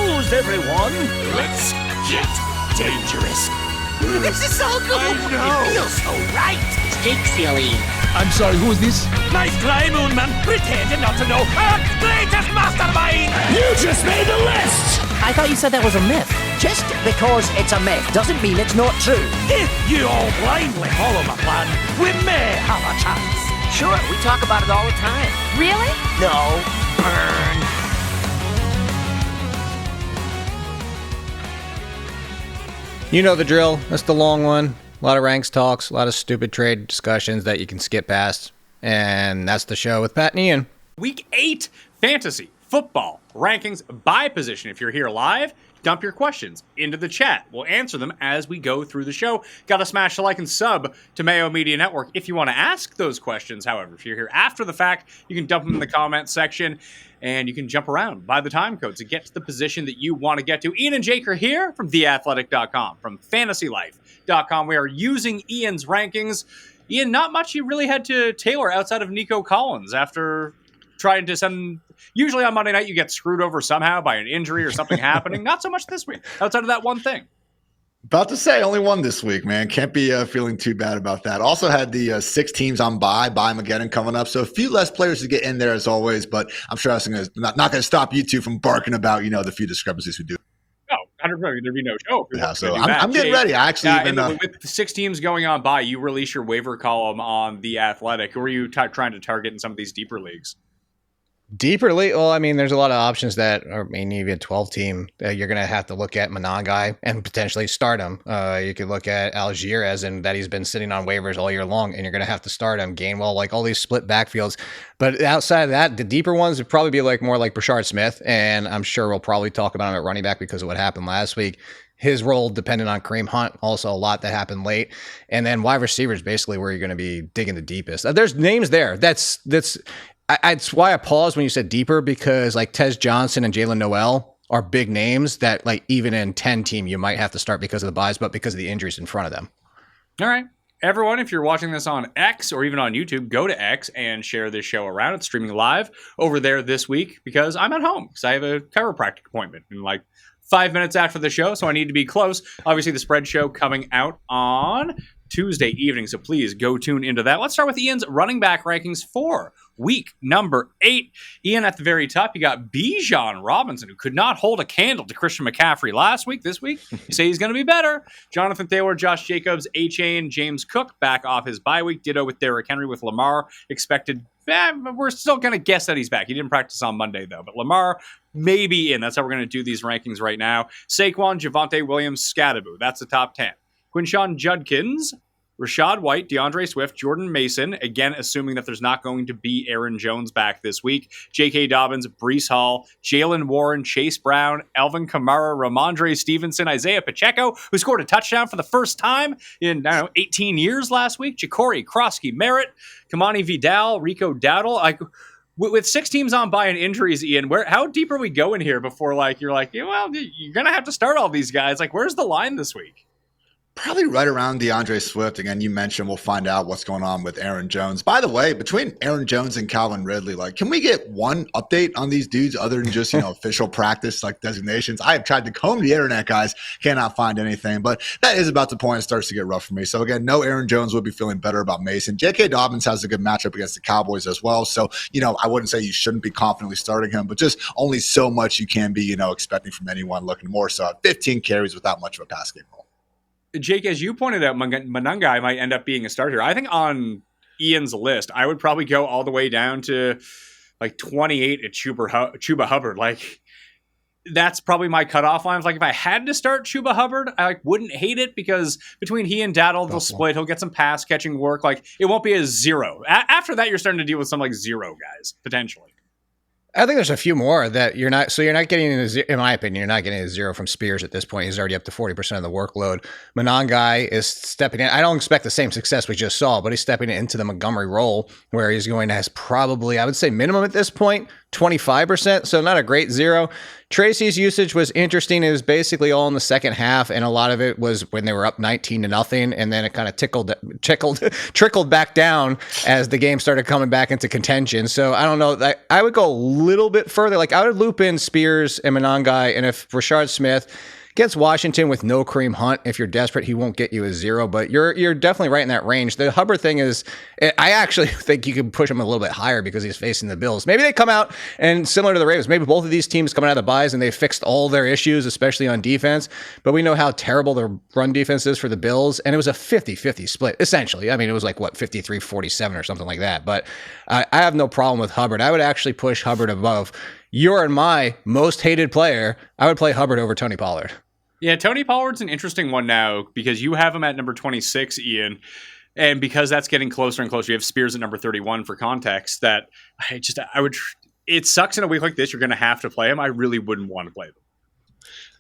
closed, everyone. Let's get dangerous. This is so cool. I know. It feels so right. Take silly. I'm sorry, who is this? Nice try, Moonman. Pretending not to know. Earth's greatest mastermind. You just made the list. I thought you said that was a myth. Just because it's a myth doesn't mean it's not true. If you all blindly follow my plan, we may have a chance. Sure, we talk about it all the time. Really? No, burn. You know the drill. That's the long one. A lot of ranks talks, a lot of stupid trade discussions that you can skip past. And that's the show with Pat and Ian. Week 8 fantasy football rankings by position. If you're here live, dump your questions into the chat. We'll answer them as we go through the show. Got to smash the like and sub to Mayo Media Network if you want to ask those questions. However, if you're here after the fact, you can dump them in the comment section and you can jump around by the time code to get to the position that you want to get to. Ian and Jake are here from theathletic.com, from fantasylife.com. We are using Ian's rankings. Ian, not much you really had to tailor outside of Nico Collins after trying to send. Usually on Monday night, you get screwed over somehow by an injury or something happening. Not so much this week, outside of that one thing. About to say, only one this week, man. Can't be feeling too bad about that. Also had the 6 teams on bye Mageddon coming up. So a few less players to get in there as always, but I'm sure that's not going to stop you two from barking about, the few discrepancies we do. No, 100%. There'd be no show. Yeah, so I'm getting ready. I actually with the 6 teams going on by, you release your waiver column on The Athletic. Who are you trying to target in some of these deeper leagues? Deeper league? Well, I mean, there's a lot of options that are, even 12 team. You're going to have to look at Monangai and potentially start him. You could look at Algier as in that he's been sitting on waivers all year long, and you're going to have to start him. Gainwell, like all these split backfields. But outside of that, the deeper ones would probably be more like Brashard Smith, and I'm sure we'll probably talk about him at running back because of what happened last week. His role depended on Kareem Hunt, also a lot that happened late. And then wide receivers basically where you're going to be digging the deepest. There's names there. That's why I paused when you said deeper, because like Tez Johnson and Jalen Noel are big names that like even in 10 team you might have to start because of the buys, but because of the injuries in front of them. All right. Everyone, if you're watching this on X or even on YouTube, go to X and share this show around. It's streaming live over there this week because I'm at home because I have a chiropractic appointment in like 5 minutes after the show, so I need to be close. Obviously, the spread show coming out on Tuesday evening, so please go tune into that. Let's start with Ian's running back rankings for week number 8. Ian, at the very top, you got Bijan Robinson, who could not hold a candle to Christian McCaffrey last week. This week, you say he's going to be better. Jonathan Taylor, Josh Jacobs, A-Chain, James Cook back off his bye week. Ditto with Derrick Henry, with Lamar expected. We're still going to guess that he's back. He didn't practice on Monday, though. But Lamar may be in. That's how we're going to do these rankings right now. Saquon, Javonte Williams, Scadaboo. That's the top 10. Quinshawn Judkins, Rashad White, DeAndre Swift, Jordan Mason, again, assuming that there's not going to be Aaron Jones back this week, J.K. Dobbins, Breece Hall, Jalen Warren, Chase Brown, Alvin Kamara, Ramondre Stevenson, Isaiah Pacheco, who scored a touchdown for the first time in, 18 years last week, Ja'Cory Krosky Merritt, Kamani Vidal, Rico Dowdle. With 6 teams on bye and injuries, Ian, how deep are we going here before you're like, you're going to have to start all these guys? Where's the line this week? Probably right around DeAndre Swift. Again, you mentioned we'll find out what's going on with Aaron Jones. By the way, between Aaron Jones and Calvin Ridley, can we get one update on these dudes other than just, official practice, designations? I have tried to comb the internet, guys. Cannot find anything. But that is about the point it starts to get rough for me. So, again, no Aaron Jones would be feeling better about Mason. J.K. Dobbins has a good matchup against the Cowboys as well. So, I wouldn't say you shouldn't be confidently starting him, but just only so much you can be, expecting from anyone looking more so at 15 carries without much of a pass game role. Jake, as you pointed out, Monangai might end up being a starter. I think on Ian's list, I would probably go all the way down to 28 at Chuba Hubbard. That's probably my cutoff line. If I had to start Chuba Hubbard, I wouldn't hate it because between he and Daddle, they'll split. He'll get some pass catching work. It won't be a 0. After that, you're starting to deal with some 0 guys potentially. I think there's a few more that you're not getting, in my opinion, you're not getting a 0 from Spears at this point. He's already up to 40% of the workload. Monangai is stepping in. I don't expect the same success we just saw, but he's stepping into the Montgomery role where he's going to have probably, I would say minimum at this point, 25%. So not a great 0. Tracy's usage was interesting. It was basically all in the second half, and a lot of it was when they were up 19-0, and then it kind of trickled back down as the game started coming back into contention. So I don't know. I would go a little bit further. Like, I would loop in Spears and Monangai, and if Rashard Smith gets Washington with no Kareem Hunt, if you're desperate, he won't get you a 0, but you're definitely right in that range. The Hubbard thing is, I actually think you can push him a little bit higher because he's facing the Bills. Maybe they come out and similar to the Ravens, maybe both of these teams coming out of the byes and they fixed all their issues, especially on defense, but we know how terrible the run defense is for the Bills, and it was a 50-50 split, essentially. I mean, it was like, 53-47 or something like that, but I have no problem with Hubbard. I would actually push Hubbard above your and my most hated player. I would play Hubbard over Tony Pollard. Yeah, Tony Pollard's an interesting one now because you have him at number 26, Ian. And because that's getting closer and closer, you have Spears at number 31 for context. That it sucks in a week like this. You're going to have to play him. I really wouldn't want to play them.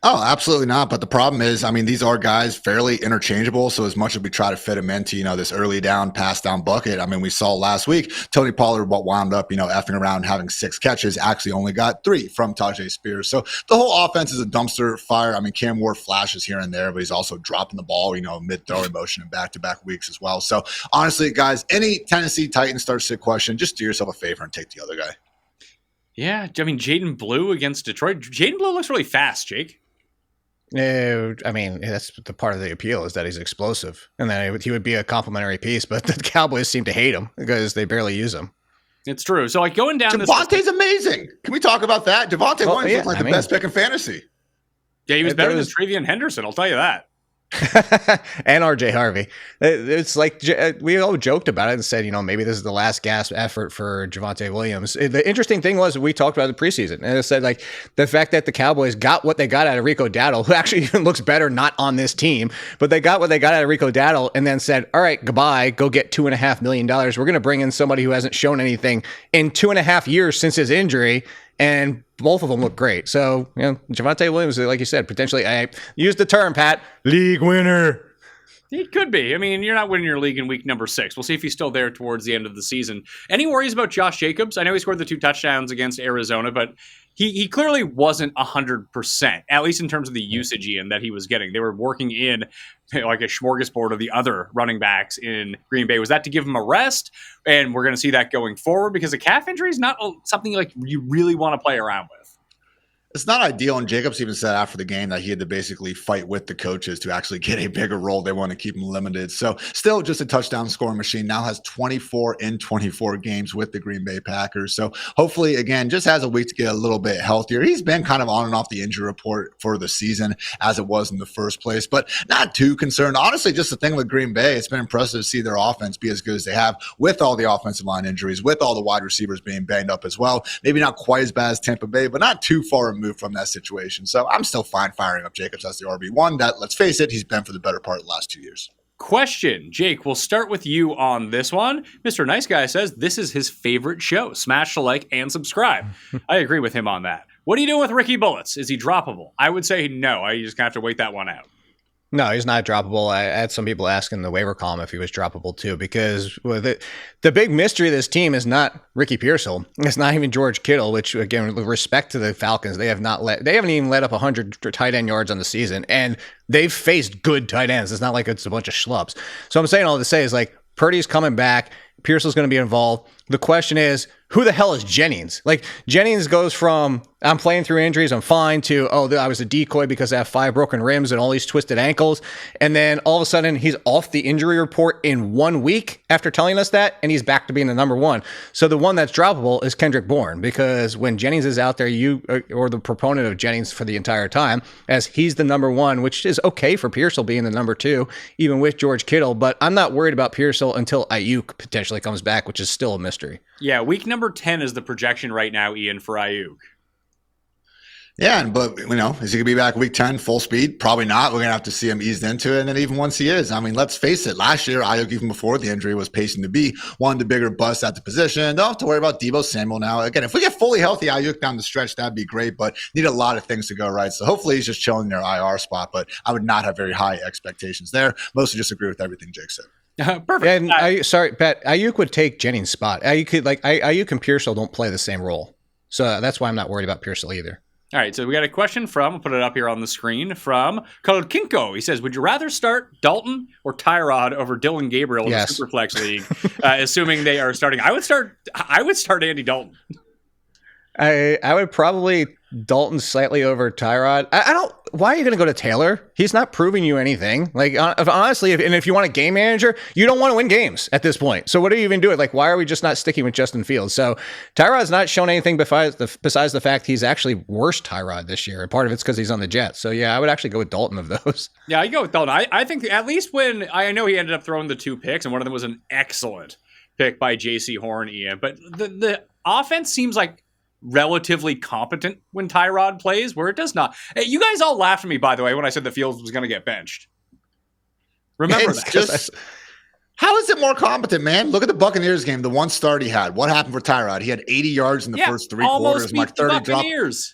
Oh, absolutely not. But the problem is, I mean, these are guys fairly interchangeable. So as much as we try to fit them into, this early down, pass down bucket, I mean, we saw last week, Tony Pollard wound up, effing around having 6 catches, actually only got 3 from Tajay Spears. So the whole offense is a dumpster fire. I mean, Cam Ward flashes here and there, but he's also dropping the ball, mid-throwing motion in back-to-back weeks as well. So honestly, guys, any Tennessee Titans start sit question, just do yourself a favor and take the other guy. Yeah, I mean, Jaden Blue against Detroit. Jaden Blue looks really fast, Jake. I mean, that's the part of the appeal is that he's explosive, and then he would be a complimentary piece. But the Cowboys seem to hate him because they barely use him. It's true. So, going down Devontae's amazing. Can we talk about that? Devontae Williams looks like the best pick in fantasy. Yeah, he was better than Travion Henderson. I'll tell you that. And RJ Harvey. It's like we all joked about it and said, maybe this is the last gasp effort for Javonte Williams. The interesting thing was we talked about the preseason, and it said like the fact that the Cowboys got what they got out of Rico Dowdle, who actually even looks better not on this team, but they got what they got out of Rico Dowdle and then said, all right, goodbye, go get $2.5 million. We're going to bring in somebody who hasn't shown anything in 2.5 years since his injury. And both of them look great. So, Javonte Williams, like you said, potentially, I used the term, Pat, league winner. He could be. I mean, you're not winning your league in week number 6. We'll see if he's still there towards the end of the season. Any worries about Josh Jacobs? I know he scored the 2 touchdowns against Arizona, but he clearly wasn't 100%, at least in terms of the usage in that he was getting. They were working in like a smorgasbord of the other running backs in Green Bay. Was that to give him a rest? And we're going to see that going forward because a calf injury is not something like you really want to play around with. It's not ideal, and Jacobs even said after the game that he had to basically fight with the coaches to actually get a bigger role. They want to keep him limited. So still just a touchdown scoring machine. Now has 24 in 24 games with the Green Bay Packers. So hopefully, again, just has a week to get a little bit healthier. He's been kind of on and off the injury report for the season as it was in the first place, but not too concerned. Honestly, just the thing with Green Bay, it's been impressive to see their offense be as good as they have with all the offensive line injuries, with all the wide receivers being banged up as well. Maybe not quite as bad as Tampa Bay, but not too far removed from that situation. So I'm still fine firing up Jacobs as the RB1. That, let's face it, he's been for the better part of the last 2 years. Question, Jake, we'll start with you on this one. Mr. Nice Guy says this is his favorite show. Smash the like and subscribe. I agree with him on that. What are you doing with Ricky Bullets? Is he droppable? I would say no. I just have to wait that one out. No, he's not droppable. I had some people asking the waiver column if he was droppable too, because the big mystery of this team is not Ricky Pearsall. It's not even George Kittle, which again, with respect to the Falcons, they haven't even let up 100 tight end yards on the season, and they've faced good tight ends. It's not like it's a bunch of schlubs. So I'm saying all to say is like Purdy's coming back. Pearsall's going to be involved. The question is, who the hell is Jennings? Like, Jennings goes from, I'm playing through injuries, I'm fine, to, I was a decoy because I have 5 broken rims and all these twisted ankles. And then all of a sudden, he's off the injury report in 1 week after telling us that, and he's back to being the number 1. So the one that's droppable is Kendrick Bourne, because when Jennings is out there, you or the proponent of Jennings for the entire time, as he's the number 1, which is okay for Pearsall being the number 2, even with George Kittle. But I'm not worried about Pearsall until Ayuk potentially comes back, which is still a mystery. Yeah, week number 10 is the projection right now, Ian, for Ayuk. Yeah, but, is he going to be back week 10 full speed? Probably not. We're going to have to see him eased into it. And then even once he is, I mean, let's face it, last year, Ayuk, even before the injury, was pacing to be one of the bigger busts at the position. Don't have to worry about Deebo Samuel now. Again, if we get fully healthy Ayuk down the stretch, that'd be great, but need a lot of things to go right. So hopefully he's just chilling in their IR spot, but I would not have very high expectations there. Mostly just agree with everything Jake said. Perfect. And Pat, Ayuk would take Jennings' spot. Ayuk and Pearsall don't play the same role. So that's why I'm not worried about Pearsall either. All right, so we got a question from, I'll put it up here on the screen, from Colored Kinko. He says, would you rather start Dalton or Tyrod over Dylan Gabriel in the Superflex League, assuming they are starting? I would start Andy Dalton. I would probably Dalton slightly over Tyrod. I don't. Why are you going to go to Taylor? He's not proving you anything. Like honestly, if you want a game manager, you don't want to win games at this point. So what are you even doing? Like, why are we just not sticking with Justin Fields? So Tyrod's not shown anything besides the fact he's actually worse Tyrod this year, and part of it's because he's on the Jets. So yeah, I would actually go with Dalton of those. Yeah, I go with Dalton. I think at least when I know he ended up throwing the 2 picks, and one of them was an excellent pick by J.C. Horn, Ian. But the offense seems like relatively competent when Tyrod plays, where it does not. Hey, you guys all laughed at me, by the way, when I said the Fields was going to get benched. Remember It's that. just, how is it more competent, man? Look at the Buccaneers game, the one start he had. What happened for Tyrod? He had 80 yards in the first 3 quarters, like 30 drops.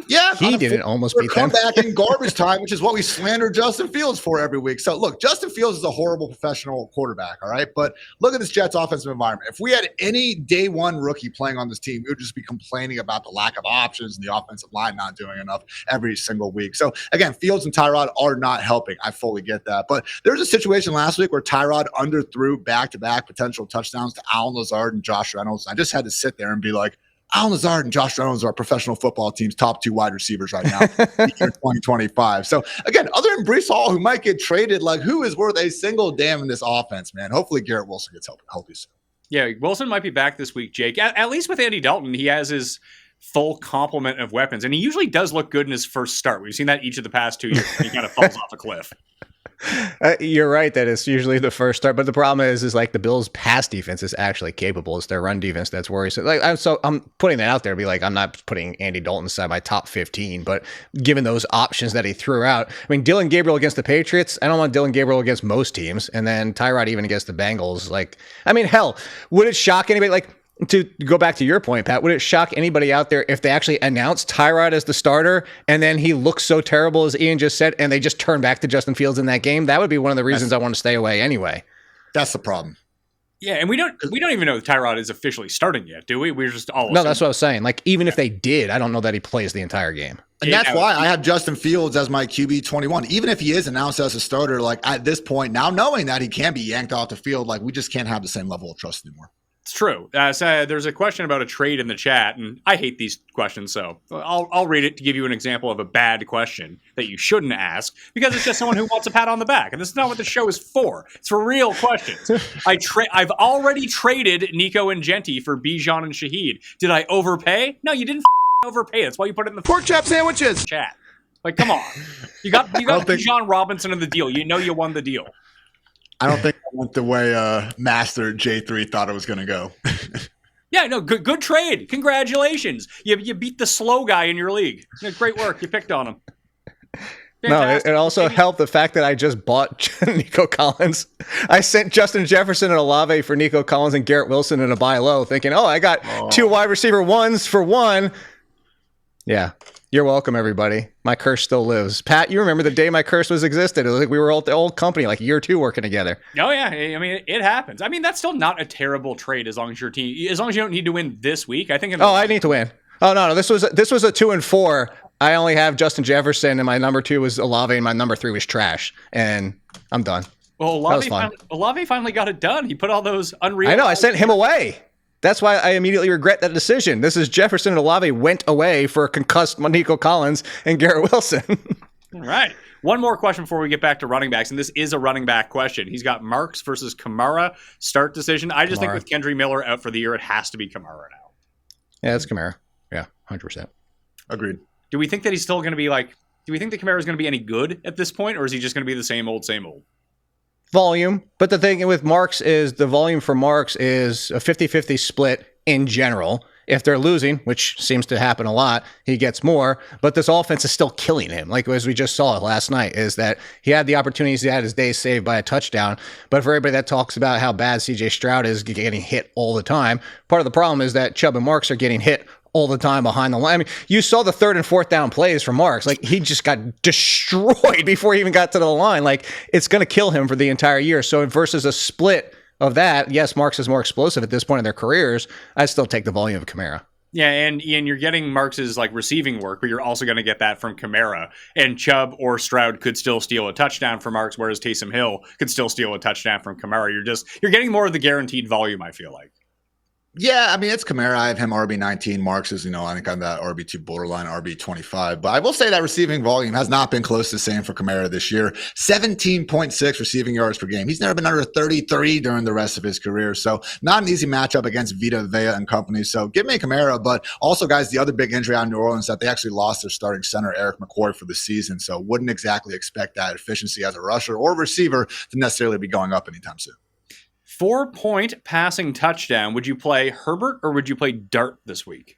Yeah, he didn't almost beat them. Come back in garbage time, which is what we slander Justin Fields for every week. So look, Justin Fields is a horrible professional quarterback, all right? But look at this Jets offensive environment. If we had any day one rookie playing on this team, we would just be complaining about the lack of options and the offensive line not doing enough every single week. So again, Fields and Tyrod are not helping. I fully get that. But there was a situation last week where Tyrod underthrew back-to-back potential touchdowns to Allen Lazard and Josh Reynolds. I just had to sit there and be like, Allen Lazard and Josh Reynolds are professional football team's top 2 wide receivers right now in 2025. So, again, other than Breece Hall, who might get traded, like, who is worth a single damn in this offense, man? Hopefully Garrett Wilson gets healthy soon. Yeah, Wilson might be back this week, Jake. At least with Andy Dalton, he has his full complement of weapons, and he usually does look good in his first start. We've seen that each of the past 2 years. He kind of falls off a cliff. You're right that it's usually the first start, but the problem is like the Bills' pass defense is actually capable. It's their run defense that's worrisome. Like I'm putting that out there to be like, I'm not putting Andy Dalton aside my top 15, but given those options that he threw out, I mean, Dylan Gabriel against the Patriots, I don't want Dylan Gabriel against most teams, and then Tyrod even against the Bengals. Like, I mean, hell, would it shock anybody? Like, to go back to your point, Pat, would it shock anybody out there if they actually announced Tyrod as the starter and then he looks so terrible, as Ian just said, and they just turn back to Justin Fields in that game? That would be one of the reasons I want to stay away anyway. That's the problem. Yeah, and we don't even know if Tyrod is officially starting yet, do we? We're just all No, that's what I was saying. Like, even if they did, I don't know that he plays the entire game. And that's why I have Justin Fields as my QB 21. Even if he is announced as a starter, like at this point, now knowing that he can be yanked off the field, like we just can't have the same level of trust anymore. It's true. So there's a question about a trade in the chat, and I hate these questions, so I'll read it to give you an example of a bad question that you shouldn't ask, because it's just someone who wants a pat on the back, and this is not what the show is for. It's for real questions. I've already traded Nico and Genti for Bijan and Shaheed. Did I overpay? No, you didn't overpay. That's why you put it in the Pork chop sandwiches. chat. Like, come on. You got Bijan Robinson in the deal. You know you won the deal. I don't think I went the way Master J3 thought it was going to go. Yeah, no, good trade. Congratulations. You beat the slow guy in your league. Great work. You picked on him. Fantastic. No, it also helped the fact that I just bought Nico Collins. I sent Justin Jefferson and Olave for Nico Collins and Garrett Wilson in a buy low, thinking, I got 2 wide receiver ones for 1. Yeah. You're welcome, everybody. My curse still lives. Pat, you remember the day my curse was existed. It was like we were all the old company, like year 2 working together. Oh, yeah. I mean, it happens. I mean, that's still not a terrible trade as long as your team, as long as you don't need to win this week. I think. I need to win. Oh, no. This was a 2-4. I only have Justin Jefferson, and my number 2 was Olave, and my number 3 was trash. And I'm done. Well, Olave finally got it done. He put all those unreal. I know. I sent him away. That's why I immediately regret that decision. This is Jefferson and Olave went away for a concussed Nico Collins and Garrett Wilson. All right. One more question before we get back to running backs, and this is a running back question. He's got Marks versus Kamara start decision. I just think with Kendry Miller out for the year, it has to be Kamara now. Yeah, it's Kamara. Yeah, 100%. Agreed. Do we think that he's still going to be like, do we think that Kamara is going to be any good at this point, or is he just going to be the same old, same old? Volume. But the thing with Marks is the volume for Marks is a 50-50 split in general. If they're losing, which seems to happen a lot, he gets more. But this offense is still killing him. Like as we just saw last night, is that he had the opportunities, he had his day saved by a touchdown. But for everybody that talks about how bad CJ Stroud is getting hit all the time, part of the problem is that Chubb and Marks are getting hit all the time behind the line. I mean, you saw the 3rd and 4th down plays from Marks. Like he just got destroyed before he even got to the line. Like it's going to kill him for the entire year. So versus a split of that, yes, Marks is more explosive at this point in their careers. I still take the volume of Kamara. Yeah, and Ian, you're getting Marks's like receiving work, but you're also going to get that from Kamara. And Chubb or Stroud could still steal a touchdown from Marks, whereas Taysom Hill could still steal a touchdown from Kamara. You're getting more of the guaranteed volume, I feel like. Yeah, I mean, it's Kamara. I have him RB19. Marks is, I think on that RB2 borderline, RB25. But I will say that receiving volume has not been close to the same for Kamara this year. 17.6 receiving yards per game. He's never been under 33 during the rest of his career. So not an easy matchup against Vita Vea and company. So give me Kamara. But also, guys, the other big injury on New Orleans that they actually lost their starting center, Eric McCoy, for the season. So wouldn't exactly expect that efficiency as a rusher or receiver to necessarily be going up anytime soon. 4-point passing touchdown. Would you play Herbert or would you play Dart this week?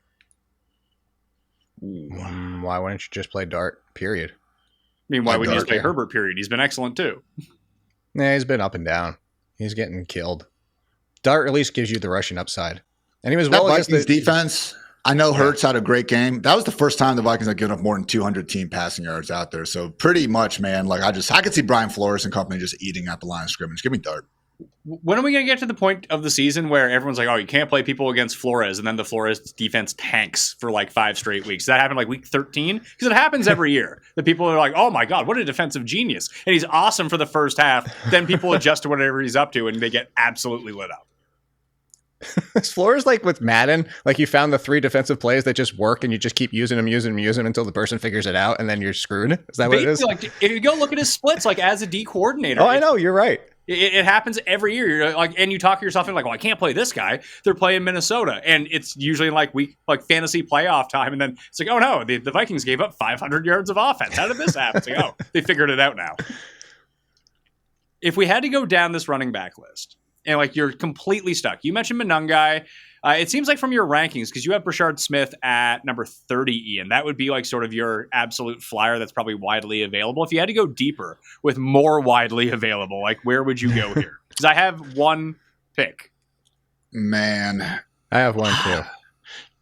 Why wouldn't you just play Dart, period? I mean, why would you Dart, just play yeah. Herbert, period? He's been excellent too. Nah, he's been up and down. He's getting killed. Dart at least gives you the rushing upside. And he was That well against Vikings the defense. I know Hurts had a great game. That was the first time the Vikings had given up more than 200 team passing yards out there. So pretty much, man, like I could see Brian Flores and company just eating at the line of scrimmage. Give me Dart. When are we going to get to the point of the season where everyone's like, oh, you can't play people against Flores, and then the Flores defense tanks for like 5 straight weeks? That happened like week 13? Because it happens every year. The people are like, oh my God, what a defensive genius. And he's awesome for the first half. Then people adjust to whatever he's up to, and they get absolutely lit up. Is Flores like with Madden? Like you found the 3 defensive plays that just work and you just keep using them until the person figures it out and then you're screwed? Is that what it is? Like, if you go look at his splits, like as a D coordinator. Oh, I know. You're right. It happens every year. You're like, and you talk yourself in like, well, I can't play this guy. They're playing Minnesota, and it's usually like fantasy playoff time, and then it's like, oh no, the Vikings gave up 500 yards of offense. How did this happen? It's like, oh, they figured it out now. If we had to go down this running back list, and like you're completely stuck, you mentioned Monangai. It seems like from your rankings, because you have Brashard Smith at number 30, Ian, that would be like sort of your absolute flyer that's probably widely available. If you had to go deeper with more widely available, like where would you go here? Because I have one pick. Man. I have one too.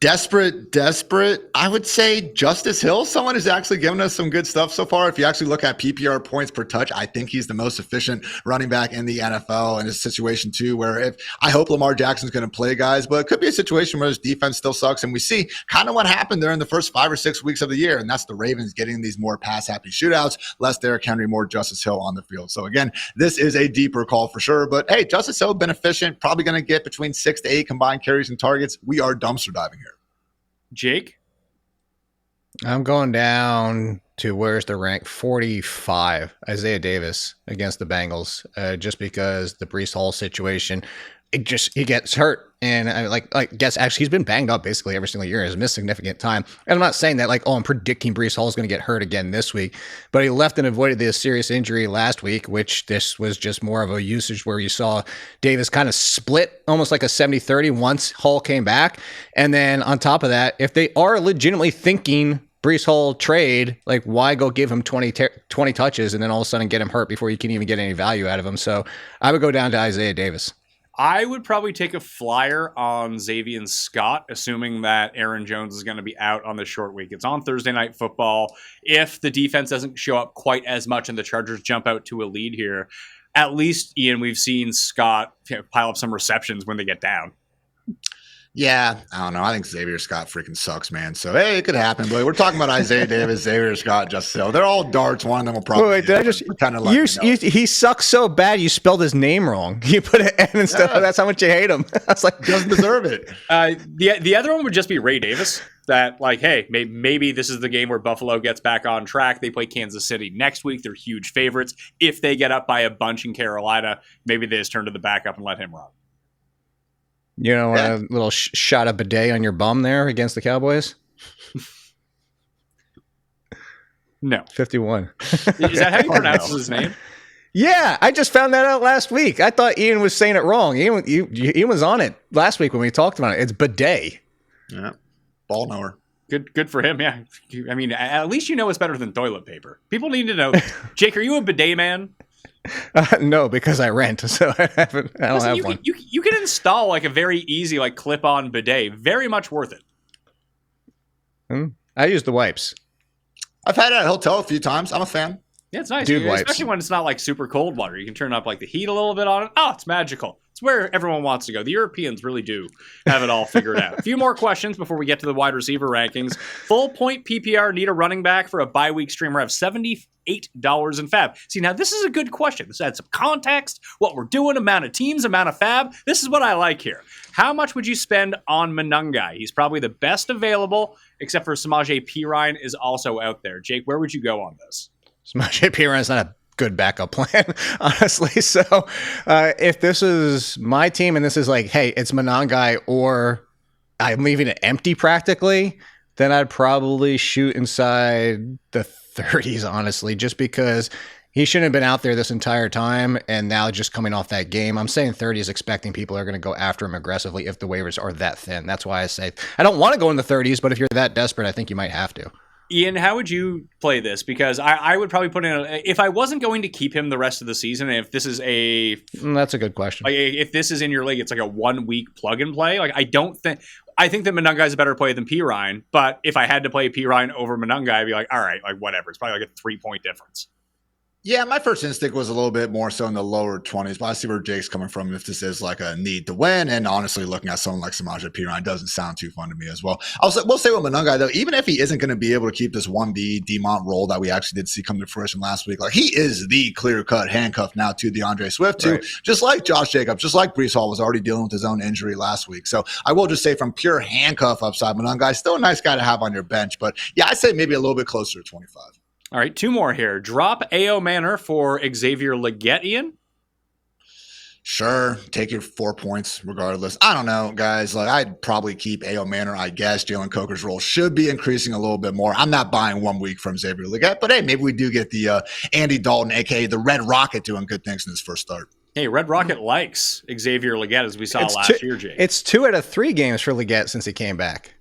Desperate. I would say Justice Hill, someone who's actually given us some good stuff so far. If you actually look at PPR points per touch, I think he's the most efficient running back in the NFL in a situation too, where I hope Lamar Jackson's going to play guys, but it could be a situation where his defense still sucks. And we see kind of what happened there in the first 5 or 6 weeks of the year. And that's the Ravens getting these more pass happy shootouts, less Derrick Henry, more Justice Hill on the field. So again, this is a deeper call for sure, but hey, Justice Hill been efficient, probably going to get between 6 to 8 combined carries and targets. We are dumpster diving here. Jake? I'm going down to where's the rank? 45. Isaiah Davis against the Bengals, just because the Breece Hall situation, he gets hurt. And I guess actually he's been banged up basically every single year. He's missed significant time. And I'm not saying that I'm predicting Breece Hall is going to get hurt again this week, but he left and avoided the serious injury last week, which this was just more of a usage where you saw Davis kind of split almost like a 70-30 once Hall came back. And then on top of that, if they are legitimately thinking Breece Hall trade, like why go give him 20 touches and then all of a sudden get him hurt before you can even get any value out of him? So I would go down to Isaiah Davis. I would probably take a flyer on Xavier Scott, assuming that Aaron Jones is going to be out on the short week. It's on Thursday Night Football. If the defense doesn't show up quite as much and the Chargers jump out to a lead here, at least, Ian, we've seen Scott pile up some receptions when they get down. Yeah, I don't know. I think Xavier Scott freaking sucks, man. So, hey, it could happen. But we're talking about Isaiah Davis, Xavier Scott, Justice Hill. They're all darts. One of them will probably. Wait, did I just kind of like he sucks so bad you spelled his name wrong. You put an N instead. Yeah. That's how much you hate him. That's like doesn't deserve it. The other one would just be Ray Davis. That like, hey, maybe this is the game where Buffalo gets back on track. They play Kansas City next week. They're huge favorites. If they get up by a bunch in Carolina, maybe they just turn to the backup and let him run. You know, a little shot of bidet on your bum there against the Cowboys? No. 51. Is that how you pronounce his name? Yeah, I just found that out last week. I thought Ian was saying it wrong. Ian was on it last week when we talked about it. It's bidet. Yeah, ball knower. Good for him, yeah. I mean, at least you know it's better than toilet paper. People need to know. Jake, are you a bidet man? No, because I rent, so I don't have one. You can install like a very easy like clip-on bidet. Very much worth it. I use the wipes. I've had it at a hotel a few times. I'm a fan. Yeah, it's nice. Dude wipes. Especially when it's not like super cold water. You can turn up like the heat a little bit on it. Oh, it's magical. It's where everyone wants to go. The Europeans really do have it all figured out. A few more questions before we get to the wide receiver rankings. Full point PPR need a running back for a bye week streamer of $78 in fab. See, now this is a good question. This adds some context, what we're doing, amount of teams, amount of fab. This is what I like here. How much would you spend on Manungai? He's probably the best available, except for Samaje Perine is also out there. Jake, where would you go on this? Samaje Perine is not a good backup plan, honestly. So if this is my team and this is like, hey, it's Manungai or I'm leaving it empty practically, then I'd probably shoot inside the 30s, honestly, just because he shouldn't have been out there this entire time. And now just coming off that game, I'm saying 30s, expecting people are going to go after him aggressively if the waivers are that thin. That's why I say I don't want to go in the 30s, but if you're that desperate, I think you might have to. Ian, how would you play this? Because I would probably put in if I wasn't going to keep him the rest of the season, if this is that's a good question. Like if this is in your league, it's like a 1 week plug and play. Like I think that Manungai is a better play than Perine, but if I had to play Perine over Manungai, I'd be like, all right, like whatever. It's probably like a 3-point difference. Yeah, my first instinct was a little bit more so in the lower 20s, but I see where Jake's coming from if this is like a need to win. And honestly, looking at someone like Samaje Perine doesn't sound too fun to me as well. We'll say with Manungai, though, even if he isn't going to be able to keep this 1B Demont role that we actually did see come to fruition last week, like he is the clear-cut handcuff now to DeAndre Swift, too, right. Just like Josh Jacobs, just like Breece Hall was already dealing with his own injury last week. So I will just say from pure handcuff upside, Manungai, still a nice guy to have on your bench. But yeah, I'd say maybe a little bit closer to 25. All right, 2 more here. Drop A.O. Manor for Xavier Legette, Ian? Sure, take your 4 points regardless. I don't know, guys. Like I'd probably keep A.O. Manor, I guess. Jalen Coker's role should be increasing a little bit more. I'm not buying 1 week from Xavier Legette, but hey, maybe we do get the Andy Dalton, a.k.a. the Red Rocket, doing good things in his first start. Hey, Red Rocket likes Xavier Legette, as we saw last year, Jake. It's 2 out of 3 games for Legette since he came back.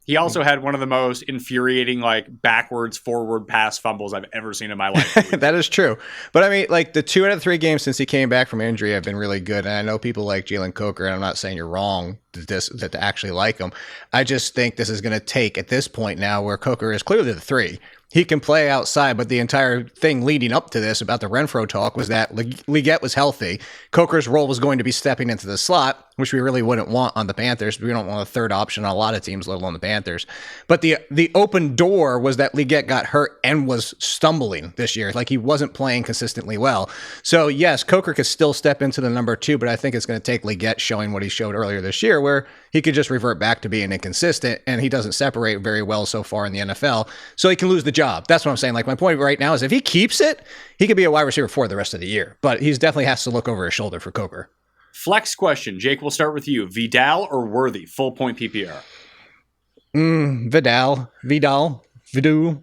He also had one of the most infuriating, like, backwards, forward pass fumbles I've ever seen in my life. That is true. But, I mean, like, the 2 out of 3 games since he came back from injury have been really good. And I know people like Jalen Coker, and I'm not saying you're wrong to actually like him. I just think this is going to take, at this point now, where Coker is clearly the 3. He can play outside, but the entire thing leading up to this about the Renfro talk was that Legette was healthy. Coker's role was going to be stepping into the slot, which we really wouldn't want on the Panthers. We don't want a third option on a lot of teams, let alone the Panthers. But the open door was that Legette got hurt and was stumbling this year. Like he wasn't playing consistently well. So yes, Coker could still step into the number 2, but I think it's going to take Legette showing what he showed earlier this year, where he could just revert back to being inconsistent, and he doesn't separate very well so far in the NFL. So he can lose the job. That's what I'm saying. Like my point right now is if he keeps it, he could be a wide receiver 4 the rest of the year, but he's definitely has to look over his shoulder for Coker. Flex question. Jake, we'll start with you. Vidal or Worthy? Full point PPR. Vidal,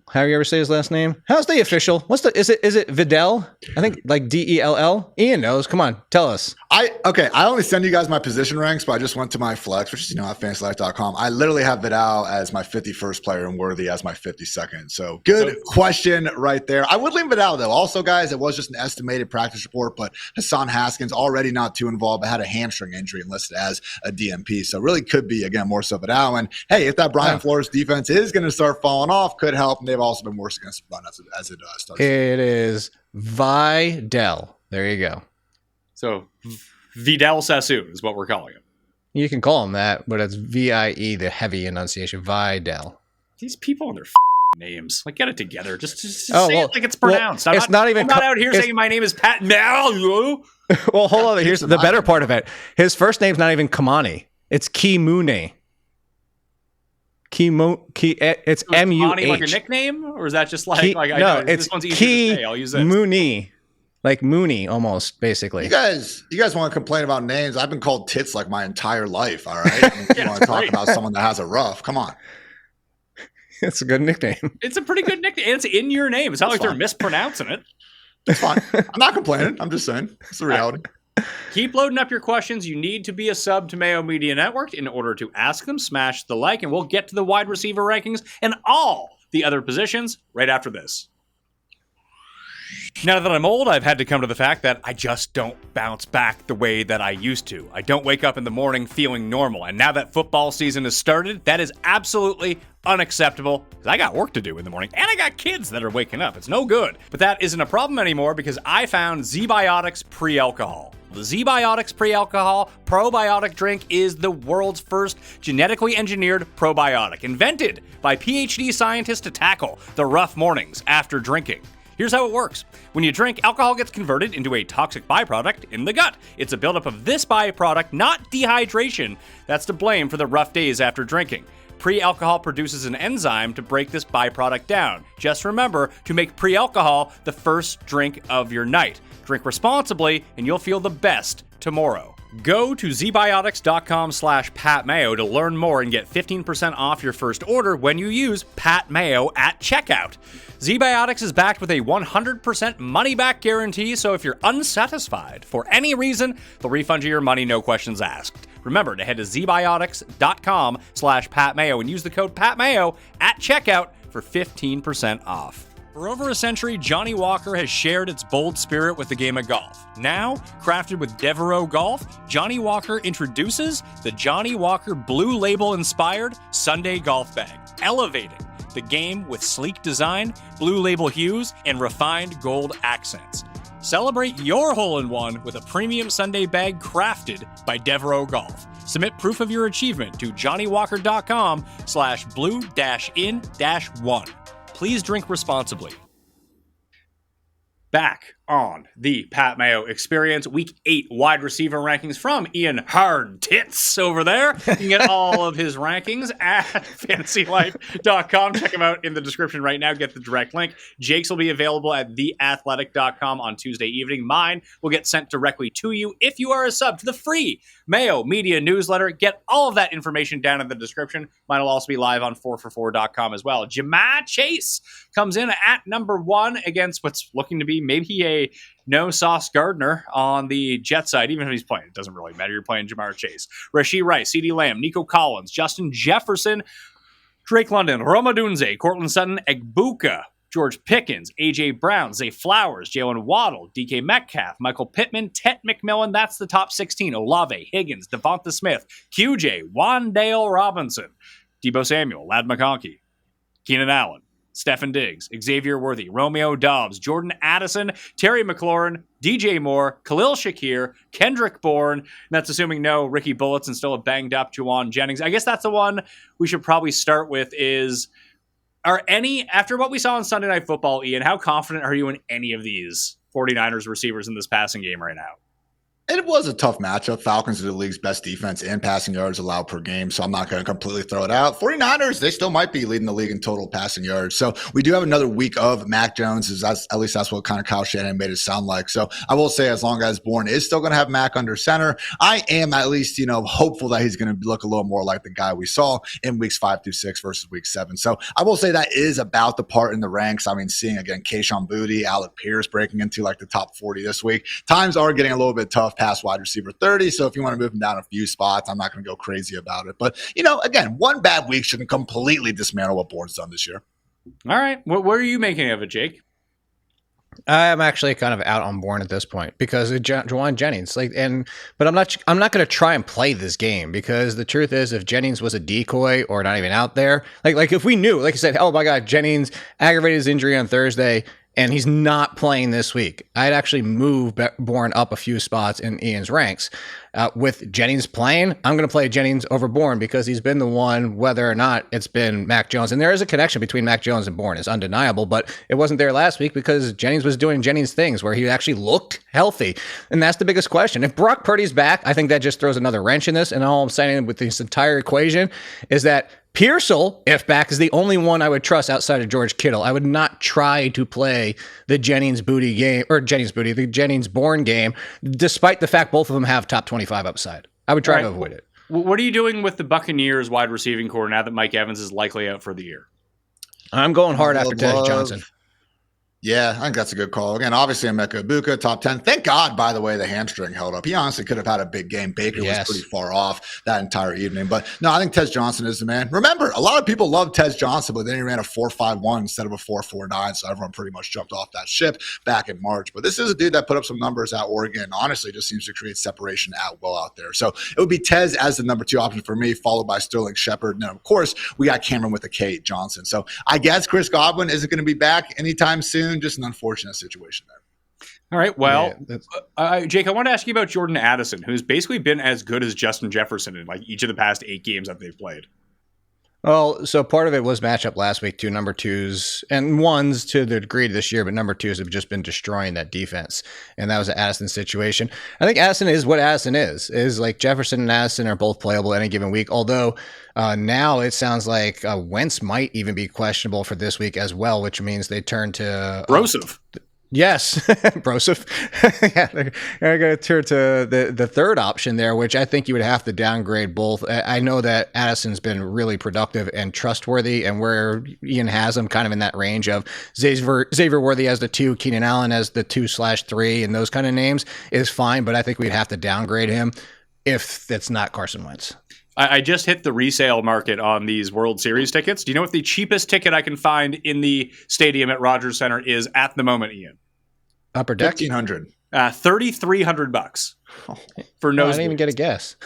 how do you ever say his last name? How's the official? Is it Vidal? I think like Dell. Ian knows. Come on, tell us. I only send you guys my position ranks, but I just went to my flex, which is at fantasylife.com. I literally have Vidal as my 51st player and Worthy as my 52nd. So good question right there. I would leave Vidal though. Also, guys, it was just an estimated practice report, but Hassan Haskins already not too involved, but had a hamstring injury and listed as a DMP. So really could be again more so Vidal. And hey, if that Brian Flores defense is going to start falling off, could help. And they've also been worse against the run as it starts. It is Vidal. There you go. So Vidal Sassoon is what we're calling him. You can call him that, but it's VIE, the heavy enunciation. Vidal. These people and their names. Like, get it together. Just say it like it's pronounced. I'm not out here saying my name is Pat Mal. Well, hold on. Here's the better part of it. His first name's not even Kamani. It's Kimune. It's M-U-H. Like a nickname? Or is that just like I no, know it's this one's easy to say. I'll use this. Mooney. Like Mooney, almost, basically. You guys want to complain about names? I've been called Tits like my entire life, all right? I mean, you want to talk about someone that has a rough. Come on. It's a good nickname. It's a pretty good nickname. And it's in your name. It's not like they're mispronouncing it. It's fine. I'm not complaining. I'm just saying. It's the reality. Keep loading up your questions. You need to be a sub to Mayo Media Network in order to ask them. Smash the like, and we'll get to the wide receiver rankings and all the other positions right after this. Now that I'm old, I've had to come to the fact that I just don't bounce back the way that I used to. I don't wake up in the morning feeling normal. And now that football season has started, that is absolutely unacceptable because I got work to do in the morning and I got kids that are waking up. It's no good. But that isn't a problem anymore because I found ZBiotics Pre-Alcohol. The ZBiotics Pre-Alcohol probiotic drink is the world's first genetically engineered probiotic, invented by PhD scientists to tackle the rough mornings after drinking. Here's how it works. When you drink, alcohol gets converted into a toxic byproduct in the gut. It's a buildup of this byproduct, not dehydration, that's to blame for the rough days after drinking. Pre-alcohol produces an enzyme to break this byproduct down. Just remember to make pre-alcohol the first drink of your night. Drink responsibly, and you'll feel the best tomorrow. Go to zbiotics.com/PatMayo to learn more and get 15% off your first order when you use PatMayo at checkout. ZBiotics is backed with a 100% money-back guarantee, so if you're unsatisfied for any reason, they'll refund you your money, no questions asked. Remember to head to zbiotics.com/PatMayo and use the code PatMayo at checkout for 15% off. For over a century, Johnny Walker has shared its bold spirit with the game of golf. Now, crafted with Devereaux Golf, Johnny Walker introduces the Johnny Walker Blue Label-inspired Sunday Golf Bag, elevating the game with sleek design, Blue Label hues, and refined gold accents. Celebrate your hole-in-one with a premium Sunday bag crafted by Devereaux Golf. Submit proof of your achievement to johnnywalker.com/blue-in-1. Please drink responsibly. Back on the Pat Mayo Experience, Week 8 wide receiver rankings from Ian Hartitz over there. You can get all of his rankings at fantasylife.com. Check him out in the description right now. Get the direct link. Jake's will be available at theathletic.com on Tuesday evening. Mine will get sent directly to you if you are a sub to the free Mayo Media newsletter. Get all of that information down in the description. Mine will also be live on 4for4.com as well. Jamar Chase comes in at number 1 against what's looking to be maybe a no Sauce Gardner on the Jet side. Even if he's playing, it doesn't really matter. You're playing Jamar Chase. Rashee Rice, CeeDee Lamb, Nico Collins, Justin Jefferson, Drake London, Roma Dunze, Cortland Sutton, Egbuka, George Pickens, A.J. Brown, Zay Flowers, Jalen Waddle, DK Metcalf, Michael Pittman, Tet McMillan. That's the top 16. Olave, Higgins, Devonta Smith, QJ, Wan'Dale Robinson, Deebo Samuel, Ladd McConkey, Keenan Allen, Stephen Diggs, Xavier Worthy, Romeo Dobbs, Jordan Addison, Terry McLaurin, DJ Moore, Khalil Shakir, Kendrick Bourne, and that's assuming no Ricky Bullets and still a banged up Juwan Jennings. I guess that's the one we should probably start with is, after what we saw on Sunday Night Football, Ian, how confident are you in any of these 49ers receivers in this passing game right now? It was a tough matchup. Falcons are the league's best defense and passing yards allowed per game, so I'm not going to completely throw it out. 49ers, they still might be leading the league in total passing yards. So we do have another week of Mac Jones. At least that's what kind of Kyle Shanahan made it sound like. So I will say, as long as Bourne is still going to have Mac under center, I am at least, hopeful that he's going to look a little more like the guy we saw in weeks 5 through 6 versus week 7. So I will say that is about the part in the ranks. I mean, seeing again, Kayshon Boutte, Alec Pierce breaking into like the top 40 this week. Times are getting a little bit tough past wide receiver 30. So if you want to move him down a few spots, I'm not going to go crazy about it. But, again, one bad week shouldn't completely dismantle what Bourne's done this year. All right. What are you making of it, Jake? I'm actually kind of out on Bourne at this point because of Juwan Jennings. But I'm not going to try and play this game because the truth is, if Jennings was a decoy or not even out there, like if we knew, like I said, oh my God, Jennings aggravated his injury on Thursday and he's not playing this week, I'd actually move Bourne up a few spots in Ian's ranks. With Jennings playing, I'm going to play Jennings over Bourne because he's been the one, whether or not it's been Mac Jones. And there is a connection between Mac Jones and Bourne. It's undeniable, but it wasn't there last week because Jennings was doing Jennings things where he actually looked healthy. And that's the biggest question. If Brock Purdy's back, I think that just throws another wrench in this. And all I'm saying with this entire equation is that Pearsall, if back, is the only one I would trust outside of George Kittle. I would not try to play the the Jennings Bourne game, despite the fact both of them have top 25 upside. I would try to avoid it. What are you doing with the Buccaneers wide receiving core now that Mike Evans is likely out for the year? I'm going hard after Teddy Johnson. Yeah, I think that's a good call. Again, obviously, Emeka Ibuka, top 10. Thank God, by the way, the hamstring held up. He honestly could have had a big game. Baker was pretty far off that entire evening. But no, I think Tez Johnson is the man. Remember, a lot of people love Tez Johnson, but then he ran a 4.51 instead of a 4.49. So everyone pretty much jumped off that ship back in March. But this is a dude that put up some numbers at Oregon. Honestly, just seems to create separation at will out there. So it would be Tez as the number 2 option for me, followed by Sterling Shepard. And then, of course, we got Cameron with a K, Johnson. So I guess Chris Godwin isn't going to be back anytime soon. Just an unfortunate situation there. All right. Well, Jake, I want to ask you about Jordan Addison, who's basically been as good as Justin Jefferson in like each of the past 8 games that they've played. Well, so part of it was matchup last week, 2 number 2s and 1s to the degree this year, but number 2s have just been destroying that defense. And that was an Addison situation. I think Addison is what Addison is like Jefferson and Addison are both playable any given week. Although now it sounds like Wentz might even be questionable for this week as well, which means they turn to Broseph. Yes, Broseph. Yeah, they're going to turn to the third option there, which I think you would have to downgrade both. I know that Addison's been really productive and trustworthy, and where Ian has him kind of in that range of Xavier Worthy as the 2, Keenan Allen as the 2/3, and those kind of names is fine, but I think we'd have to downgrade him if it's not Carson Wentz. I just hit the resale market on these World Series tickets. Do you know what the cheapest ticket I can find in the stadium at Rogers Center is at the moment, Ian? Upper deck? $1,500. $3,300 for no. I didn't even get a guess.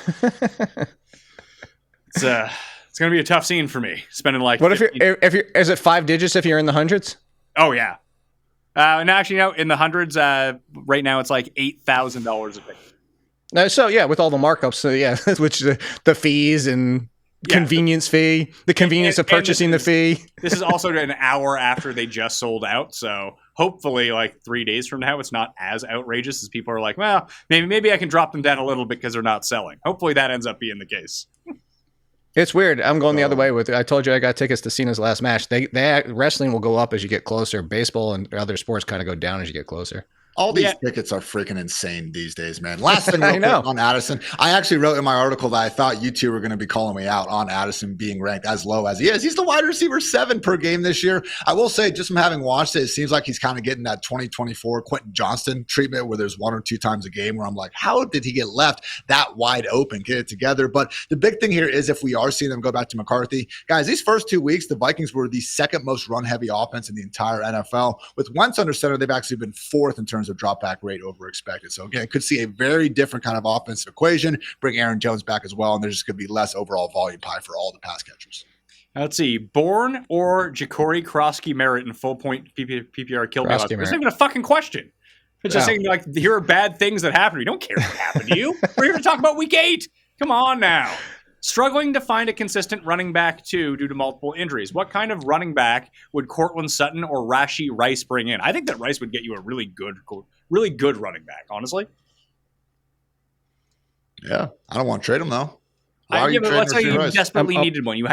It's going to be a tough scene for me. Spending like what if you're is it 5 digits if you're in the hundreds? Oh yeah. And actually, no, in the hundreds. Right now, it's like $8,000 a ticket. So yeah, with all the markups, so yeah, which the fees and convenience fee, the convenience of purchasing the fee. This is also an hour after they just sold out, so hopefully, like 3 days from now, it's not as outrageous as people are like. Well, maybe I can drop them down a little bit because they're not selling. Hopefully, that ends up being the case. It's weird. I'm going the other way with it. I told you I got tickets to Cena's last match. They wrestling will go up as you get closer. Baseball and other sports kind of go down as you get closer. All these tickets are freaking insane these days, man. Last thing real quick on Addison. I actually wrote in my article that I thought you two were going to be calling me out on Addison being ranked as low as he is. He's the wide receiver 7 per game this year. I will say, just from having watched it, it seems like he's kind of getting that 2024 Quentin Johnston treatment where there's 1 or 2 times a game where I'm like, how did he get left that wide open? Get it together. But the big thing here is if we are seeing them go back to McCarthy, guys, these first 2 weeks, the Vikings were the 2nd most run-heavy offense in the entire NFL. With Wentz under center, they've actually been 4th in terms of drop-back rate over expected. So again, could see a very different kind of offensive equation, bring Aaron Jones back as well, and there's just going to be less overall volume pie for all the pass catchers. Let's see. Bourne or Ja'Cory Krosky Merritt in full point PPR kill me. It's not even a fucking question. It's just saying, like, here are bad things that happen. We don't care what happened to you. We're here to talk about week 8. Come on now. Struggling to find a consistent running back, too, due to multiple injuries. What kind of running back would Cortland Sutton or Rashee Rice bring in? I think that Rice would get you a really good running back, honestly. Yeah, I don't want to trade him, though. But let's say you desperately needed one. You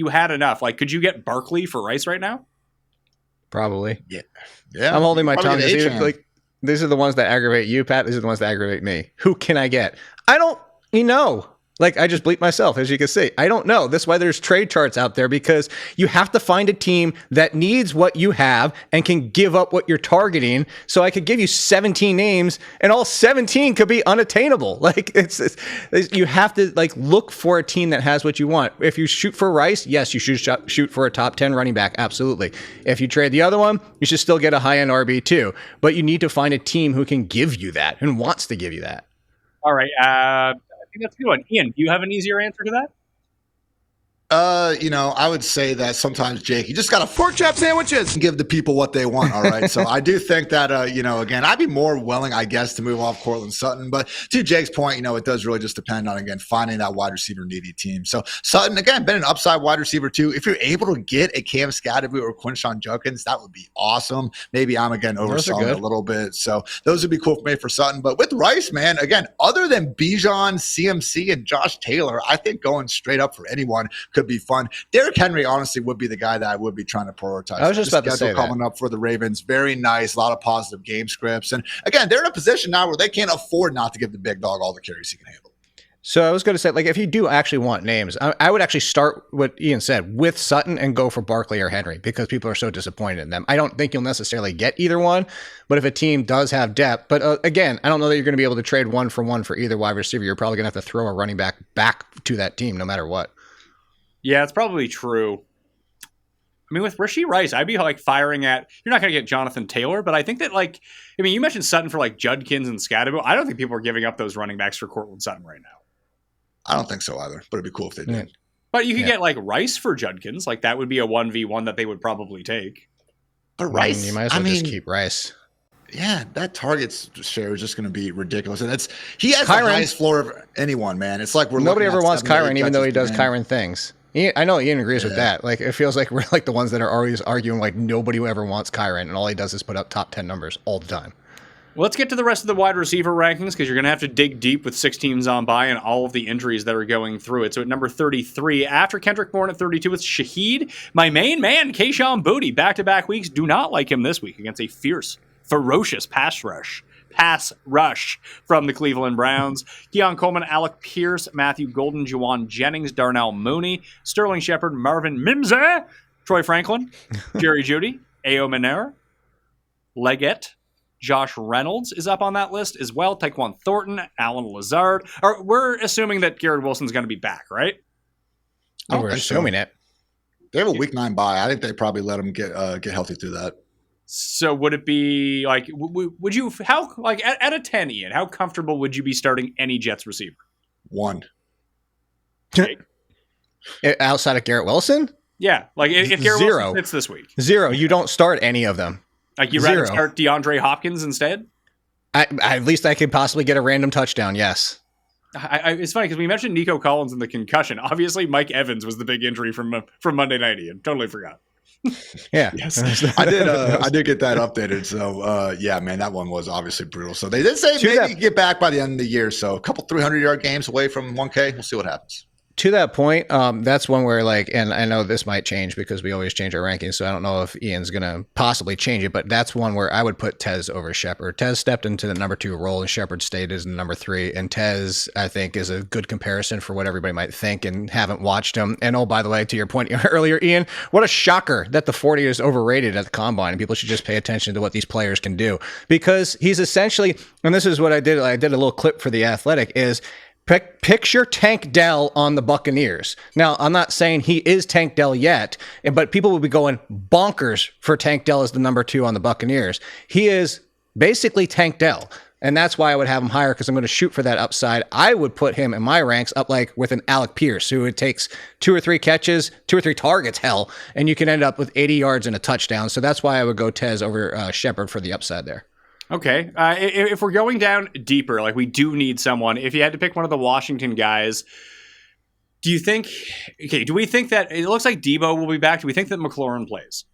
had enough. Like, could you get Barkley for Rice right now? Probably. Yeah. I'm holding my tongue. These are the ones that aggravate you, Pat. These are the ones that aggravate me. Who can I get? I don't know. Like, I just bleep myself, as you can see. I don't know. That's why there's trade charts out there, because you have to find a team that needs what you have and can give up what you're targeting. So I could give you 17 names, and all 17 could be unattainable. Like, you have to look for a team that has what you want. If you shoot for Rice, yes, you should shoot for a top 10 running back. Absolutely. If you trade the other one, you should still get a high-end RB too. But you need to find a team who can give you that and wants to give you that. All right. I think that's a good one. Ian, do you have an easier answer to that? I would say that sometimes, Jake, you just got to pork chop sandwiches and give the people what they want. All right. So I do think that, again, I'd be more willing, I guess, to move off Cortland Sutton. But to Jake's point, it does really just depend on, again, finding that wide receiver needy team. So Sutton, again, been an upside wide receiver too. If you're able to get a Cam Scatterby or Quinshon Judkins, that would be awesome. Maybe I'm, again, overselling a little bit. So those would be cool for me for Sutton. But with Rice, man, again, other than Bijan, CMC, and Josh Taylor, I think going straight up for anyone could be fun. Derrick Henry honestly would be the guy that I would be trying to prioritize. I was just about to say coming up for the Ravens, very nice, a lot of positive game scripts, and again, they're in a position now where they can't afford not to give the big dog all the carries he can handle. So I was going to say, like, if you do actually want names, I would actually start what Ian said with Sutton and go for Barkley or Henry because people are so disappointed in them. I don't think you'll necessarily get either one, but if a team does have depth, but again, I don't know that you're going to be able to trade 1-for-1 for either wide receiver. You're probably going to have to throw a running back to that team no matter what. Yeah, it's probably true. I mean, with Rashee Rice, I'd be like firing at, you're not going to get Jonathan Taylor, but I think that like, I mean, you mentioned Sutton for like Judkins and Scadabo. I don't think people are giving up those running backs for Cortland Sutton right now. I don't think so either, but it'd be cool if they did. But you could get like Rice for Judkins. Like that would be a 1v1 that they would probably take. But Rice, you might as well just keep Rice. Yeah, that target share is just going to be ridiculous, and he has the highest floor of anyone, man. It's like nobody ever wants Kyron, even though he does Kyron things. I know Ian agrees with that. Like it feels like we're like the ones that are always arguing like nobody ever wants Kyron, and all he does is put up top 10 numbers all the time. Well, let's get to the rest of the wide receiver rankings because you're going to have to dig deep with 6 teams on by and all of the injuries that are going through it. So at number 33, after Kendrick Bourne at 32, it's Shaheed. My main man, Kayshon Boutte, back-to-back weeks. Do not like him this week against a fierce, ferocious pass rush from the Cleveland Browns. Keon Coleman, Alec Pierce, Matthew Golden, Juwan Jennings, Darnell Mooney, Sterling Shepard, Marvin Mimsah, Troy Franklin, Jerry Jeudy, Ao Manera, Leggett, Josh Reynolds is up on that list as well. Tyquan Thornton, Alan Lazard. We're assuming that Garrett Wilson's going to be back, right? We're assuming it. They have a week 9 bye. I think they probably let him get healthy through that. So would it be like, would you, how, like at a 10, Ian, how comfortable would you be starting any Jets receiver? 1. Outside of Garrett Wilson? Yeah. Like if Garrett Wilson fits this week. 0. You don't start any of them. Like you'd rather start DeAndre Hopkins instead? At least I could possibly get a random touchdown, yes. It's funny because we mentioned Nico Collins and the concussion. Obviously, Mike Evans was the big injury from Monday night, Ian. Totally forgot. Yeah. Yes. I did get that updated. So, yeah, man, that one was obviously brutal. So they did say maybe get back by the end of the year. So a couple 300-yard games away from 1K. We'll see what happens. To that point, that's one where like, and I know this might change because we always change our rankings, so I don't know if Ian's going to possibly change it, but that's one where I would put Tez over Shepard. Tez stepped into the number 2 role and Shepard stayed as the number 3, and Tez, I think, is a good comparison for what everybody might think and haven't watched him. And oh, by the way, to your point earlier, Ian, what a shocker that the 40 is overrated at the combine, and people should just pay attention to what these players can do, because he's essentially, and this is what I did a little clip for The Athletic, is picture Tank Dell on the Buccaneers. Now, I'm not saying he is Tank Dell yet, but people will be going bonkers for Tank Dell as the number 2 on the Buccaneers. He is basically Tank Dell, and that's why I would have him higher, because I'm going to shoot for that upside. I would put him in my ranks up like with an Alec Pierce, who it takes 2 or 3 catches, 2 or 3 targets, hell, and you can end up with 80 yards and a touchdown. So that's why I would go Tez over Shepard for the upside there. Okay. If we're going down deeper, like we do need someone, if you had to pick one of the Washington guys, do we think that it looks like Debo will be back? Do we think that McLaurin plays?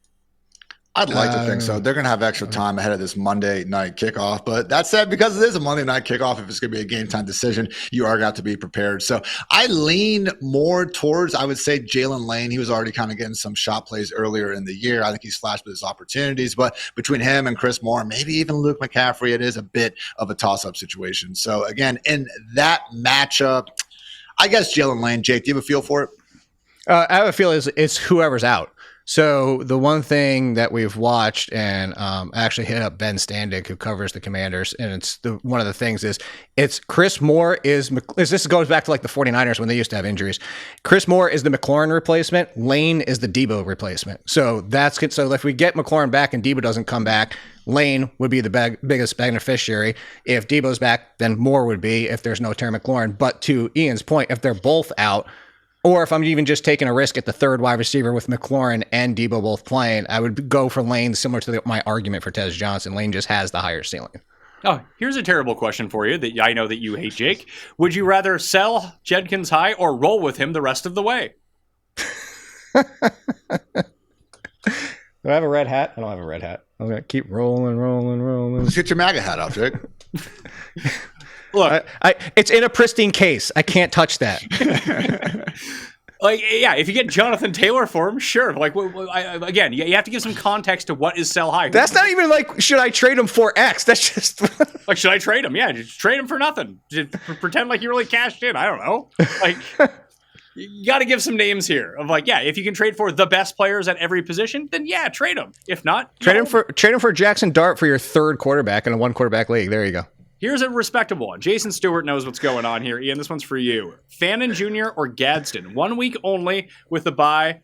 I'd like to think so. They're going to have extra time ahead of this Monday night kickoff. But that said, because it is a Monday night kickoff, if it's going to be a game time decision, you are got to be prepared. So I lean more towards, I would say, Jalen Lane. He was already kind of getting some shot plays earlier in the year. I think he's flashed with his opportunities. But between him and Chris Moore, maybe even Luke McCaffrey, it is a bit of a toss-up situation. So again, in that matchup, I guess Jalen Lane. Jake, do you have a feel for it? I have a feel it's whoever's out. So the one thing that we've watched, and actually hit up Ben Standig, who covers the Commanders, and it's one of the things is it's Chris Moore is this goes back to like the 49ers when they used to have injuries. Chris Moore is the McLaurin replacement. Lane is the Debo replacement. So that's good. So if we get McLaurin back and Debo doesn't come back, Lane would be the biggest beneficiary. If Debo's back, then Moore would be if there's no Terry McLaurin. But to Ian's point, if they're both out, or if I'm even just taking a risk at the third wide receiver with McLaurin and Debo both playing, I would go for Lane, similar to my argument for Tez Johnson. Lane just has the higher ceiling. Oh, here's a terrible question for you that I know that you hate, Jake. Would you rather sell Judkins high or roll with him the rest of the way? Do I have a red hat? I don't have a red hat. I'm going to keep rolling. Let's get your MAGA hat off, Jake. Look, it's in a pristine case. I can't touch that. Like, yeah, if you get Jonathan Taylor for him, sure. Like, again, you have to give some context to what is sell high. That's not even like, should I trade him for X? That's just like, should I trade him? Yeah, just trade him for nothing. Just pretend like you really cashed in. I don't know. Like, you got to give some names here of like, yeah, if you can trade for the best players at every position, then yeah, trade them. If not, trade him for Jackson Dart for your third quarterback in a 1-quarterback league. There you go. Here's a respectable one. Jason Stewart knows what's going on here. Ian, this one's for you. Fannin Jr. or Gadsden? 1 week only with the bye.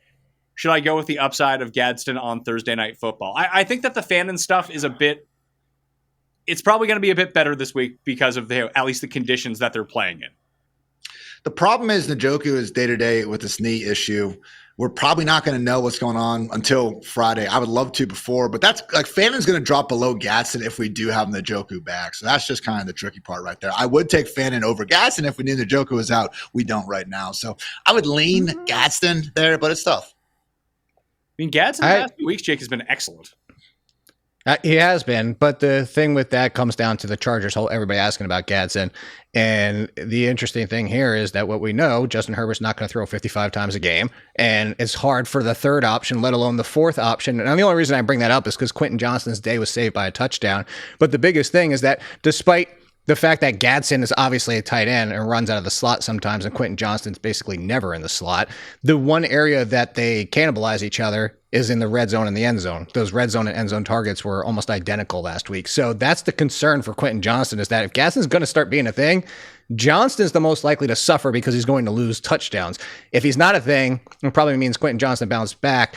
Should I go with the upside of Gadsden on Thursday Night Football? I think that the Fannin stuff is it's probably going to be a bit better this week because of at least the conditions that they're playing in. The problem is Njoku is day-to-day with this knee issue. We're probably not going to know what's going on until Friday. I would love to before, but that's like Fannin's going to drop below Gadsden if we do have Njoku back. So that's just kind of the tricky part right there. I would take Fannin over Gadsden if we knew Njoku was out. We don't right now. So I would lean Gadsden there, but it's tough. I mean, Gadsden the last few weeks, Jake, has been excellent. He has been, but the thing with that comes down to the Chargers. Everybody asking about Gadsden, and the interesting thing here is that what we know, Justin Herbert's not going to throw 55 times a game, and it's hard for the third option, let alone the fourth option. And the only reason I bring that up is because Quentin Johnston's day was saved by a touchdown. But the biggest thing is that despite the fact that Gadsden is obviously a tight end and runs out of the slot sometimes, and Quentin Johnston's basically never in the slot, the one area that they cannibalize each other is in the red zone and the end zone. Those red zone and end zone targets were almost identical last week. So that's the concern for Quentin Johnston, is that if Gadsden's going to start being a thing, Johnston's the most likely to suffer because he's going to lose touchdowns. If he's not a thing, it probably means Quentin Johnston bounced back.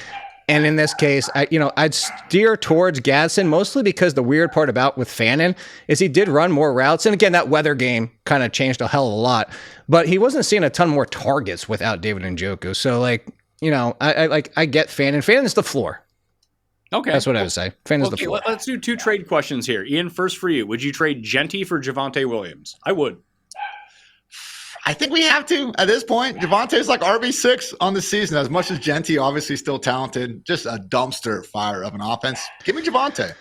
And in this case, I'd steer towards Gadsden, mostly because the weird part about with Fannin is he did run more routes. And again, that weather game kind of changed a hell of a lot, but he wasn't seeing a ton more targets without David Njoku. So I get Fannin. Fannin's the floor. Okay. That's what I would say. Fannin's the floor. Let's do 2 trade questions here. Ian, first for you. Would you trade Genty for Javonte Williams? I would. I think we have to at this point. Javonte's like RB6 on the season. As much as Genty, obviously still talented, just a dumpster fire of an offense. Give me Javonte.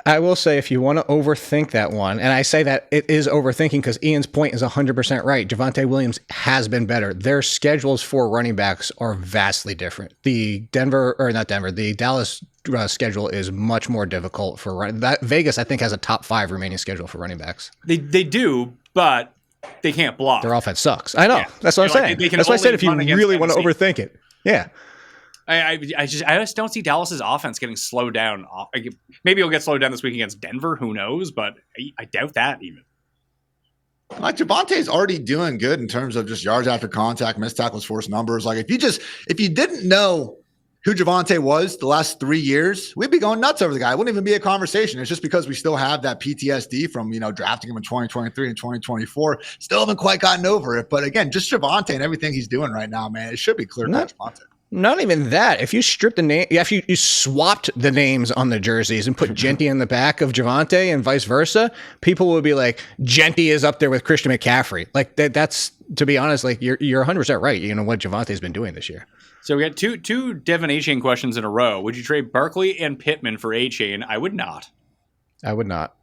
I will say, if you want to overthink that one, and I say that it is overthinking because Ian's point is 100% right. Javonte Williams has been better. Their schedules for running backs are vastly different. The Dallas schedule is much more difficult for running. That Vegas, I think, has a top 5 remaining schedule for running backs. They do, but they can't block. Their offense sucks. I know. Yeah. That's what I'm saying. That's why I said if you really want to overthink it. Yeah. I just don't see Dallas's offense getting slowed down. Maybe it'll get slowed down this week against Denver. Who knows? But I doubt that even. Like Javonte's already doing good in terms of just yards after contact, missed tackles, forced numbers. Like if you didn't know who Javonte was the last 3 years, we'd be going nuts over the guy. It wouldn't even be a conversation. It's just because we still have that PTSD from, drafting him in 2023 and 2024. Still haven't quite gotten over it. But again, just Javonte and everything he's doing right now, man, it should be clear cut Javonte. Not even that. If you strip the name, if you swapped the names on the jerseys and put Genty in the back of Javonte and vice versa, people would be like, Genty is up there with Christian McCaffrey. Like that's, to be honest, like you're 100% right. You know what Javonte's been doing this year. So we got two Devin A-Chain questions in a row. Would you trade Barkley and Pittman for A-Chain? I would not. I would not.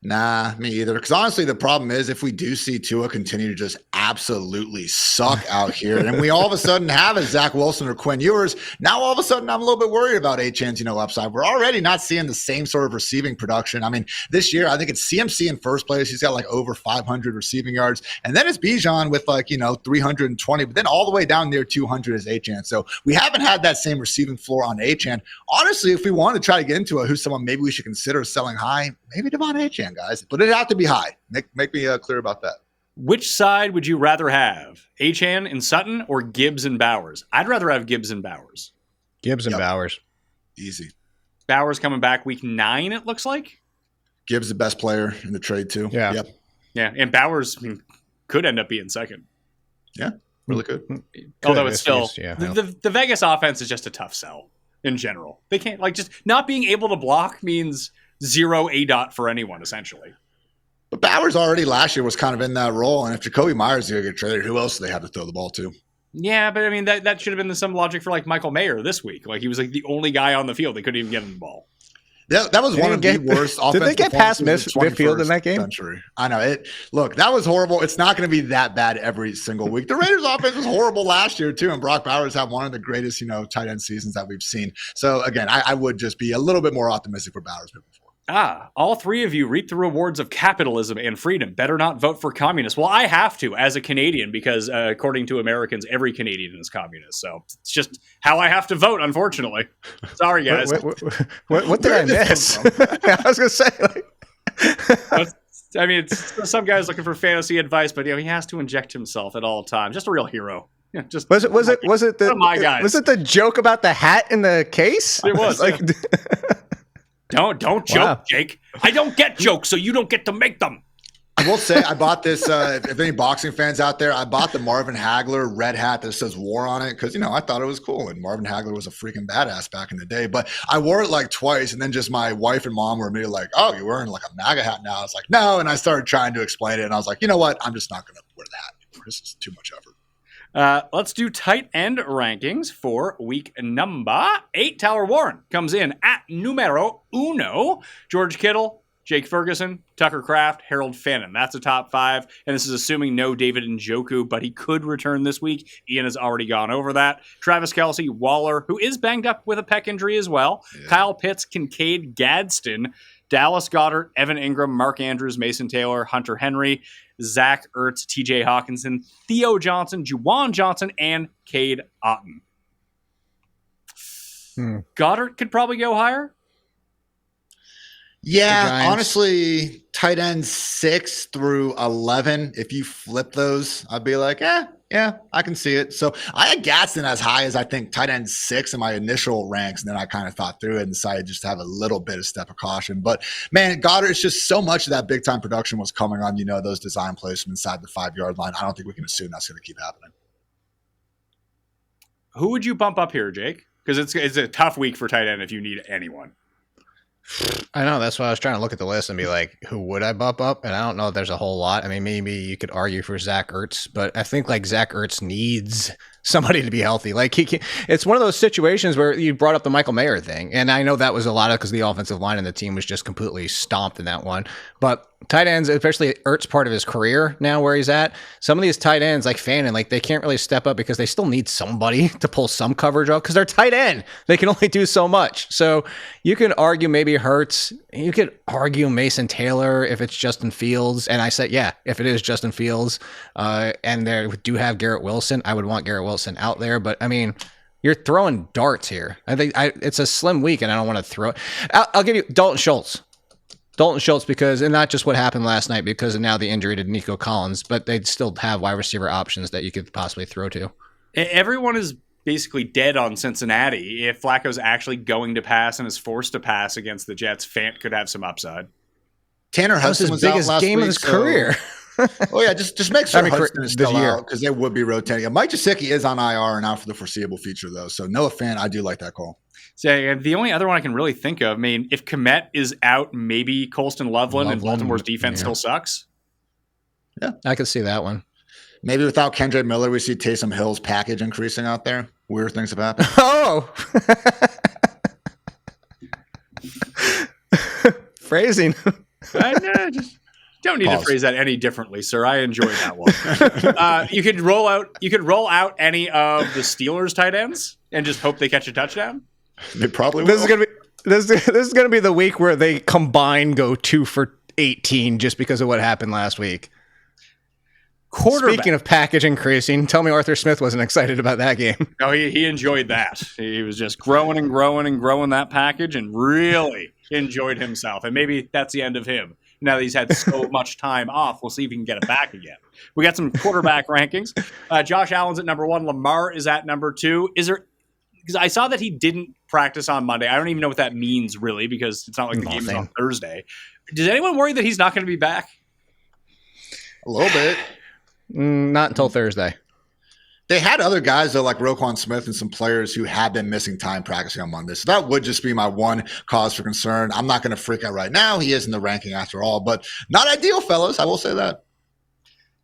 Nah, me either. Because honestly, the problem is if we do see Tua continue to just absolutely suck out here, and we all of a sudden have a Zach Wilson or Quinn Ewers, now all of a sudden I'm a little bit worried about A-Chan's, upside. We're already not seeing the same sort of receiving production. I mean, this year, I think it's CMC in first place. He's got like over 500 receiving yards. And then it's Bijan with 320, but then all the way down near 200 is A-Chan. So we haven't had that same receiving floor on A-Chan. Honestly, if we want to try to get into who's someone maybe we should consider selling high, maybe Devon A-Chan, guys, but it'd have to be high. Make me clear about that. Which side would you rather have, Achane and Sutton or Gibbs and Bowers? I'd rather have Gibbs and Bowers. Gibbs and Bowers. Easy. Bowers coming back week 9, it looks like. Gibbs the best player in the trade too. Yeah. Yep. Yeah, and Bowers could end up being second. Yeah, really could. Although it's still the Vegas offense is just a tough sell in general. They can't just not being able to block means 0 ADOT for anyone essentially. But Bowers already last year was kind of in that role, and if Jacoby Myers is going to get traded, who else do they have to throw the ball to? Yeah, but I mean that should have been some logic for Michael Mayer this week. He was the only guy on the field. They couldn't even get him the ball. That was one of the worst offensive Did they get past performances of the midfield in that 21st game? century. I know it. Look, that was horrible. It's not going to be that bad every single week. The Raiders' offense was horrible last year too, and Brock Bowers had one of the greatest, tight end seasons that we've seen. So again, I would just be a little bit more optimistic for Bowers moving forward. All three of you reap the rewards of capitalism and freedom. Better not vote for communists. Well, I have to as a Canadian because according to Americans, every Canadian is communist. So it's just how I have to vote, unfortunately. Sorry, guys. What did I miss? I was going to say, it's some guy's looking for fantasy advice, but he has to inject himself at all times. Just a real hero. Yeah, just was it the joke about the hat in the case? It was Don't joke, wow. Jake. I don't get jokes, so you don't get to make them. I will say I bought this, if any boxing fans out there, I bought the Marvin Hagler red hat that says war on it because, I thought it was cool. And Marvin Hagler was a freaking badass back in the day. But I wore it like twice, and then just my wife and mom were immediately like, oh, you're wearing like a MAGA hat now. I was like, no. And I started trying to explain it, and I was like, you know what? I'm just not going to wear the hat anymore. This is too much effort. Let's do tight end rankings for week number 8. Tyler Warren comes in at numero uno. George Kittle, Jake Ferguson, Tucker Kraft, Harold Fannin. That's a top 5. And this is assuming no David Njoku, but he could return this week. Ian has already gone over that. Travis Kelce, Waller, who is banged up with a pec injury as well. Yeah. Kyle Pitts, Kincaid, Gadsden, Dallas Goedert, Evan Ingram, Mark Andrews, Mason Taylor, Hunter Henry, Zach Ertz, TJ Hawkinson, Theo Johnson, Juwan Johnson, and Cade Otton. Goddard could probably go higher. Yeah, honestly, tight end 6 through 11. If you flip those, I'd be like, yeah, I can see it. So I had Gadsden as high as I think tight end 6 in my initial ranks, and then I kind of thought through it and decided just to have a little bit of step of caution. But man, Goddard, it's just so much of that big time production was coming on, those design plays from inside the 5-yard line. I don't think we can assume that's going to keep happening. Who would you bump up here, Jake? Because it's a tough week for tight end if you need anyone. I know. That's why I was trying to look at the list and be like, who would I bump up? And I don't know if there's a whole lot. I mean, maybe you could argue for Zach Ertz, but I think Zach Ertz needs somebody to be healthy. It's one of those situations where you brought up the Michael Mayer thing. And I know that was a lot of because the offensive line and the team was just completely stomped in that one. But tight ends, especially Ertz part of his career now where he's at, some of these tight ends like Fannin, they can't really step up because they still need somebody to pull some coverage off because they're tight end. They can only do so much. So you can argue maybe Hurts. You could argue Mason Taylor if it's Justin Fields. And I said, yeah, if it is Justin Fields and they do have Garrett Wilson, I would want Garrett Wilson out there. But I mean, you're throwing darts here. I think it's a slim week and I don't want to throw it. I'll give you Dalton Schultz because, and not just what happened last night because of now the injury to Nico Collins, but they still have wide receiver options that you could possibly throw to. Everyone is basically dead on Cincinnati. If Flacco's actually going to pass and is forced to pass against the Jets, Fant could have some upside. Tanner Hudson was biggest game of his career. Oh yeah, just make sure Hudson is still out because they would be rotating. Mike Gesicki is on IR and out for the foreseeable future though. So Noah Fant, I do like that call. So the only other one I can really think of, I mean, if Kmet is out, maybe Colston Loveland and Baltimore's defense still sucks. Yeah, I could see that one. Maybe without Kendra Miller, we see Taysom Hill's package increasing out there. Weird things have happened. Oh, phrasing. I know, just don't need to phrase that any differently, sir. I enjoyed that one. You could roll out any of the Steelers tight ends and just hope they catch a touchdown. They probably will. This is gonna be the week where they combine go 2 for 18 just because of what happened last week. Speaking of package increasing, tell me Arthur Smith wasn't excited about that game. No, he enjoyed that. He was just growing and growing and growing that package and really enjoyed himself. And maybe that's the end of him. Now that he's had so much time off, we'll see if he can get it back again. We got some quarterback rankings. Josh Allen's at number 1. Lamar is at number 2. Because I saw that he didn't practice on Monday. I don't even know what that means really because it's not like the game is on Thursday. Does anyone worry that he's not going to be back? A little bit. Not until Thursday. They had other guys, though, like Roquan Smith and some players who had been missing time practicing on Monday. So that would just be my one cause for concern. I'm not going to freak out right now. He is in the ranking after all, but not ideal, fellas. I will say that.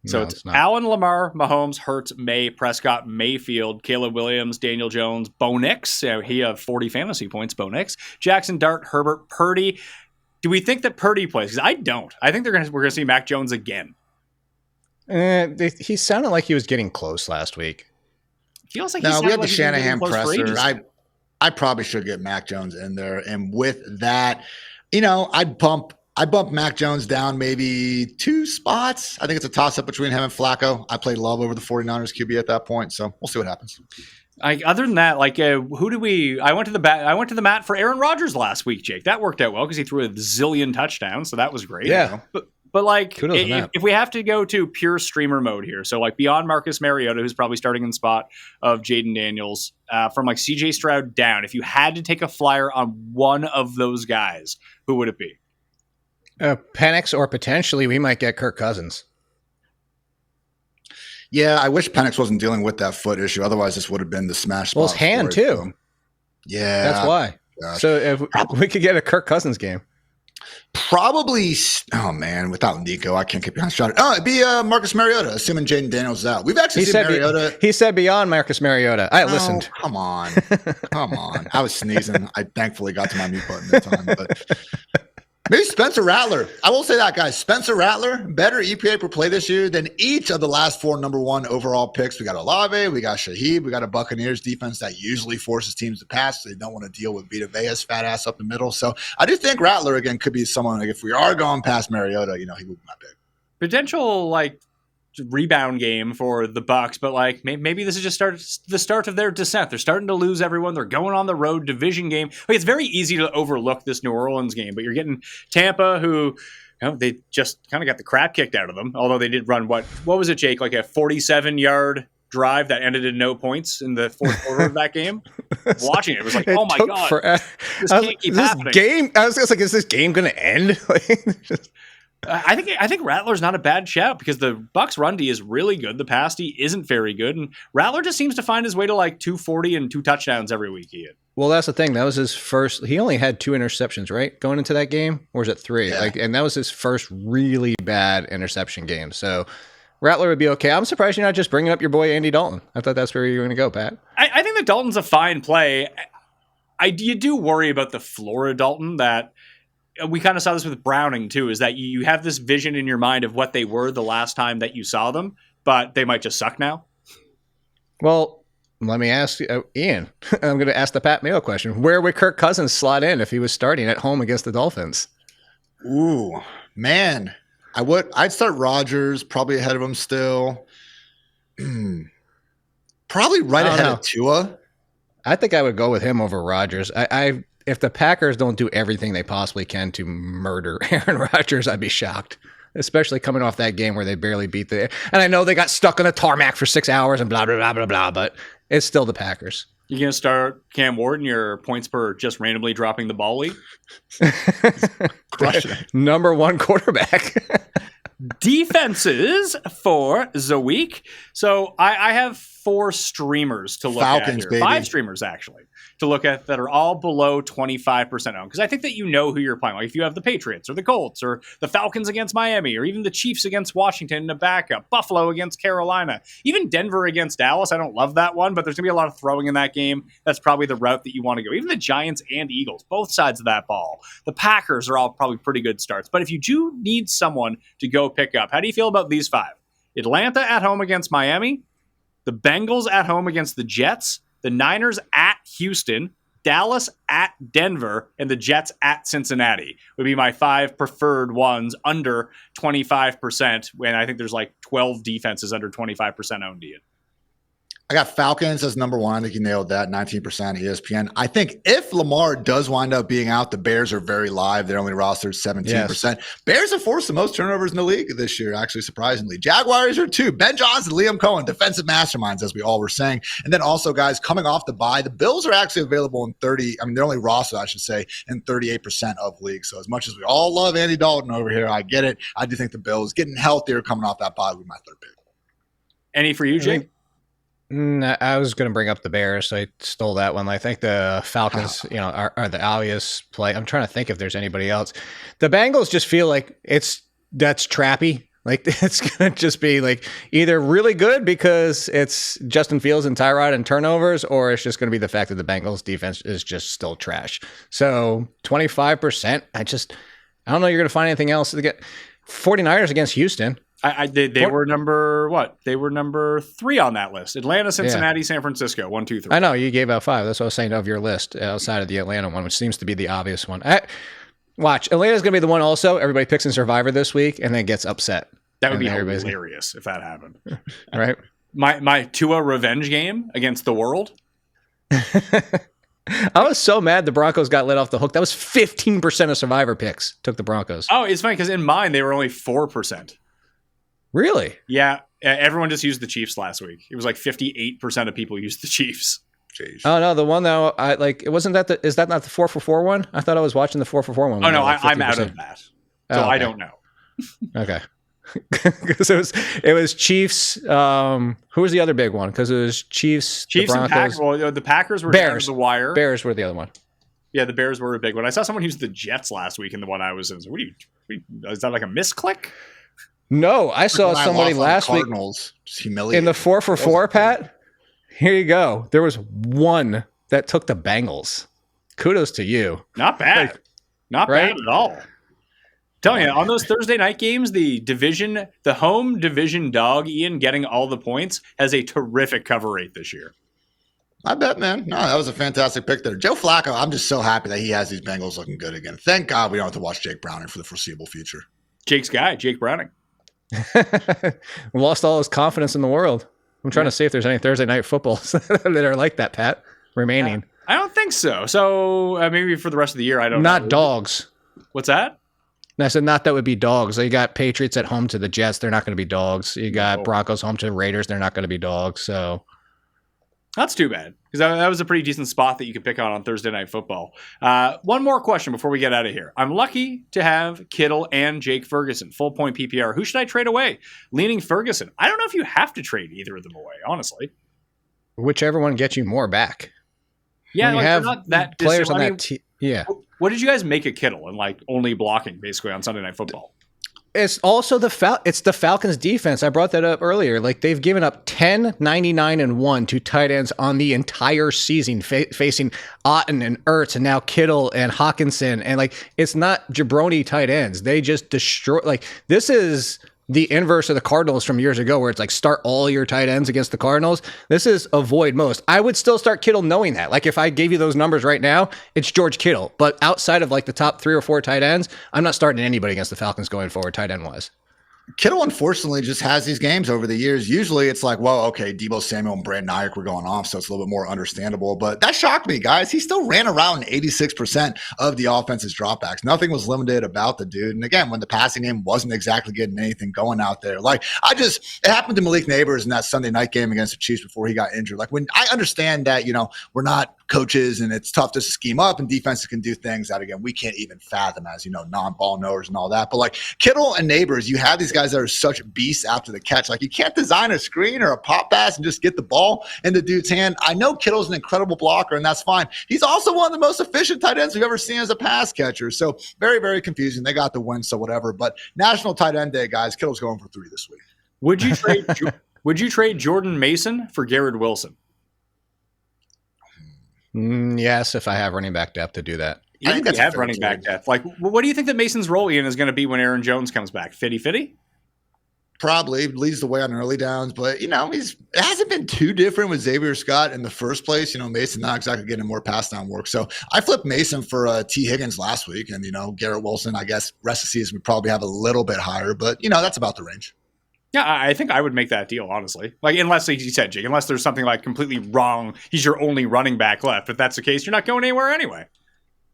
So No, it's it's not. Allen, Lamar, Mahomes, Hurts, May, Prescott, Mayfield, Caleb Williams, Daniel Jones, Bo Nix. He have 40 fantasy points, Bo Nix. Jackson Dart, Herbert, Purdy. Do we think that Purdy plays? Because I don't. I think we're going to see Mac Jones again. He sounded like he was getting close last week. Feels like No, we had the he's been getting Shanahan close for presser. ages. I probably should get Mac Jones in there. And with that, I'd bump Mac Jones down maybe 2 spots. I think it's a toss-up between him and Flacco. I played Love over the 49ers QB at that point, so we'll see what happens. Other than that, who do we? I went to the mat for Aaron Rodgers last week, Jake. That worked out well because he threw a zillion touchdowns, so that was great. Yeah. But Kudos on that. if we have to go to pure streamer mode here, so beyond Marcus Mariota, who's probably starting in spot of Jaden Daniels, from CJ Stroud down, if you had to take a flyer on one of those guys, who would it be? Penix, or potentially we might get Kirk Cousins. Yeah, I wish Penix wasn't dealing with that foot issue. Otherwise, this would have been the smash spot. Well, his hand for it, too. so. Yeah. That's why. Gosh. So if we could get a Kirk Cousins game. Probably, oh man, without Nico, I can't keep behind shot. Oh, it'd be Marcus Mariota, assuming Jaden Daniels is out. We've actually seen Mariota. He said beyond Marcus Mariota. I listened. Come on. Come on. I was sneezing. I thankfully got to my mute button this time. But maybe Spencer Rattler. I will say that, guys. Spencer Rattler, better EPA per play this year than each of the last 4 number 1 overall picks. We got Olave, we got Shaheed, we got a Buccaneers defense that usually forces teams to pass. So they don't want to deal with Vita Vea's fat ass up the middle. So I do think Rattler, again, could be someone, if we are going past Mariota, he would be my pick. Potential, rebound game for the Bucks, but maybe this is just the start of their descent. They're starting to lose everyone. They're going on the road, division game. It's very easy to overlook this New Orleans game, but you're getting Tampa, who they just kind of got the crap kicked out of them. Although they did run what was it, Jake? Like a 47-yard drive that ended in no points in the fourth quarter of that game. Watching it was like, oh my god, this can't keep happening. I was just like, is this game going to end? I think Rattler's not a bad shout because the Bucks run D is really good. The pass D isn't very good, and Rattler just seems to find his way to 240 and 2 touchdowns every week. Well, that's the thing. That was his first. He only had 2 interceptions, right, going into that game, or was it 3? Yeah. And that was his first really bad interception game. So Rattler would be okay. I'm surprised you're not just bringing up your boy Andy Dalton. I thought that's where you were going to go, Pat. I think that Dalton's a fine play. You do worry about the floor of Dalton that. We kind of saw this with Browning, too, is that you have this vision in your mind of what they were the last time that you saw them, but they might just suck now. Well, let me ask Ian. I'm going to ask the Pat Mayo question. Where would Kirk Cousins slot in if he was starting at home against the Dolphins? Ooh, man. I'd start Rodgers, probably ahead of him still. Probably right ahead of Tua. I think I would go with him over Rodgers. If the Packers don't do everything they possibly can to murder Aaron Rodgers, I'd be shocked, especially coming off that game where they barely beat and I know they got stuck on a tarmac for 6 hours and blah, blah, blah, blah, blah, but it's still the Packers. You going to start Cam Ward in your points per just randomly dropping the ball league? Crush it. Number 1 quarterback. Defenses for the week. So I have 4 streamers to look at here. Baby. 5 streamers, actually, to look at that are all below 25% owned. Because I think that you know who you're playing. Like if you have the Patriots or the Colts or the Falcons against Miami or even the Chiefs against Washington in a backup, Buffalo against Carolina, even Denver against Dallas. I don't love that one, but there's going to be a lot of throwing in that game. That's probably the route that you want to go. Even the Giants and Eagles, both sides of that ball. The Packers are all probably pretty good starts. But if you do need someone to go pick up, how do you feel about these 5? Atlanta at home against Miami, the Bengals at home against the Jets, the Niners at Houston, Dallas at Denver, and the Jets at Cincinnati would be my 5 preferred ones under 25%, when I think there's 12 defenses under 25% owned. Ian. I got Falcons as number 1. I think you nailed that, 19% ESPN. I think if Lamar does wind up being out, the Bears are very live. They're only rostered 17%. Yes. Bears have forced the most turnovers in the league this year, actually, surprisingly. Jaguars are 2. Ben Johnson, Liam Cohen, defensive masterminds, as we all were saying. And then also, guys, coming off the bye, the Bills are actually available in they're only rostered, I should say, in 38% of leagues. So as much as we all love Andy Dalton over here, I get it. I do think the Bills getting healthier coming off that bye would be my 3rd pick. Any for you, Jake? I was going to bring up the Bears. So I stole that one. I think the Falcons, are the obvious play. I'm trying to think if there's anybody else. The Bengals just feel like that's trappy. Like, it's going to just be like either really good because it's Justin Fields and Tyrod and turnovers, or it's just going to be the fact that the Bengals defense is just still trash. So 25%, I don't know you're going to find anything else to get. 49ers against Houston. They were number what? They were number 3 on that list. Atlanta, Cincinnati, San Francisco. 1, 2, 3. I know you gave out 5. That's what I was saying of your list outside of the Atlanta one, which seems to be the obvious one. Watch, Atlanta's going to be the one also. Everybody picks in Survivor this week and then gets upset. That would be hilarious if that happened. Right? My Tua revenge game against the world. I was so mad the Broncos got let off the hook. That was 15% of Survivor picks took the Broncos. Oh, it's funny because in mine they were only 4%. Really? Yeah, everyone just used the Chiefs last week. It was like 58% of people used the Chiefs. Jeez. Oh no, the one though, I like it wasn't that. Is that not the 4 for 4 one? I thought I was watching the 4 for 4 one. Oh no, I'm out of that, so I don't know. Okay, because it was Chiefs. Who was the other big one? Because it was Chiefs, the Broncos, and Packers. Well, the Packers were Bears. down to the wire. Bears were the other one. Yeah, the Bears were a big one. I saw someone use the Jets last week in the one I was in. So is that like a misclick? No, I saw somebody last week just humiliated. in the 4 for 4, Pat. Here you go. There was one that took the Bengals. Kudos to you. Not bad. Not bad at all. Telling you, on those Thursday night games, the home division dog, Ian, getting all the points, has a terrific cover rate this year. I bet, man. No, that was a fantastic pick there. Joe Flacco, I'm just so happy that he has these Bengals looking good again. Thank God we don't have to watch Jake Browning for the foreseeable future. Jake's guy, Jake Browning. Lost all his confidence in the world. I'm trying to see if there's any Thursday night footballs that are like that, Pat, remaining. I don't think so. So maybe for the rest of the year, I don't know. Not dogs. What's that? And I said not that would be dogs. So you got Patriots at home to the Jets. They're not going to be dogs. You got Broncos home to the Raiders. They're not going to be dogs. So that's too bad because that was a pretty decent spot that you could pick on Thursday Night Football. One more question before we get out of here. I'm lucky to have Kittle and Jake Ferguson, full point PPR. Who should I trade away? Leaning Ferguson. I don't know if you have to trade either of them away, honestly. Whichever one gets you more back. Yeah, you have not that players on that team. Yeah. What did you guys make of Kittle and like only blocking basically on Sunday Night Football? It's also the Falcons defense. I brought that up earlier. Like they've given up 10, 99, and 1 to tight ends on the entire season, facing Otten and Ertz and now Kittle and Hawkinson. And like it's not jabroni tight ends. They just destroy. Like this is the inverse of the Cardinals from years ago, where it's like start all your tight ends against the Cardinals. This is avoid most. I would still start Kittle knowing that. Like if I gave you those numbers right now, it's George Kittle. But outside of like the top 3 or 4 tight ends, I'm not starting anybody against the Falcons going forward, tight end wise. Kittle, unfortunately, just has these games over the years. Usually it's like, well, okay, Deebo Samuel and Brandon Ayuk were going off, so it's a little bit more understandable. But that shocked me, guys. He still ran around 86% of the offense's dropbacks. Nothing was limited about the dude. And again, when the passing game wasn't exactly getting anything going out there. Like, it happened to Malik Neighbors in that Sunday night game against the Chiefs before he got injured. Like, when I understand that, we're not coaches and it's tough to scheme up and defenses can do things that, again, we can't even fathom as, non-ball knowers and all that. But like Kittle and Neighbors, you have these guys that are such beasts after the catch. Like you can't design a screen or a pop pass and just get the ball in the dude's hand. I know Kittle's an incredible blocker and that's fine. He's also one of the most efficient tight ends we've ever seen as a pass catcher. So very, very confusing. They got the win, so whatever. But National Tight End Day, guys, Kittle's going for 3 this week. Would you trade Jordan Mason for Garrett Wilson? Yes, if I have running back depth to do that. I think that's have running back depth. Like, what do you think that Mason's role Ian is going to be when Aaron Jones comes back? Fitty? Probably leads the way on early downs, but it hasn't been too different with Xavier Scott in the first place. Mason not exactly getting more pass down work. So I flipped Mason for T. Higgins last week, and Garrett Wilson, I guess rest of the season we probably have a little bit higher, but that's about the range. Yeah, I think I would make that deal, honestly. Like, unless, like you said, Jake, unless there's something like completely wrong, he's your only running back left. If that's the case, you're not going anywhere anyway.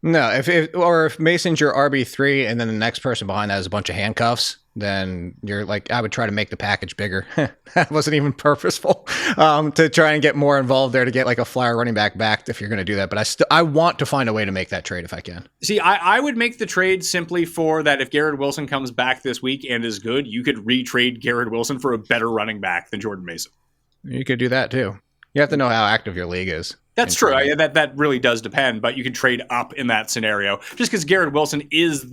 No, if Mason's your RB3 and then the next person behind that is a bunch of handcuffs, then you're like, I would try to make the package bigger. That wasn't even purposeful to try and get more involved there to get like a flyer running back if you're going to do that. But I want to find a way to make that trade if I can. See, I would make the trade simply for that. If Garrett Wilson comes back this week and is good, you could retrade Garrett Wilson for a better running back than Jordan Mason. You could do that too. You have to know how active your league is. That's true. That really does depend, but you can trade up in that scenario just because Garrett Wilson is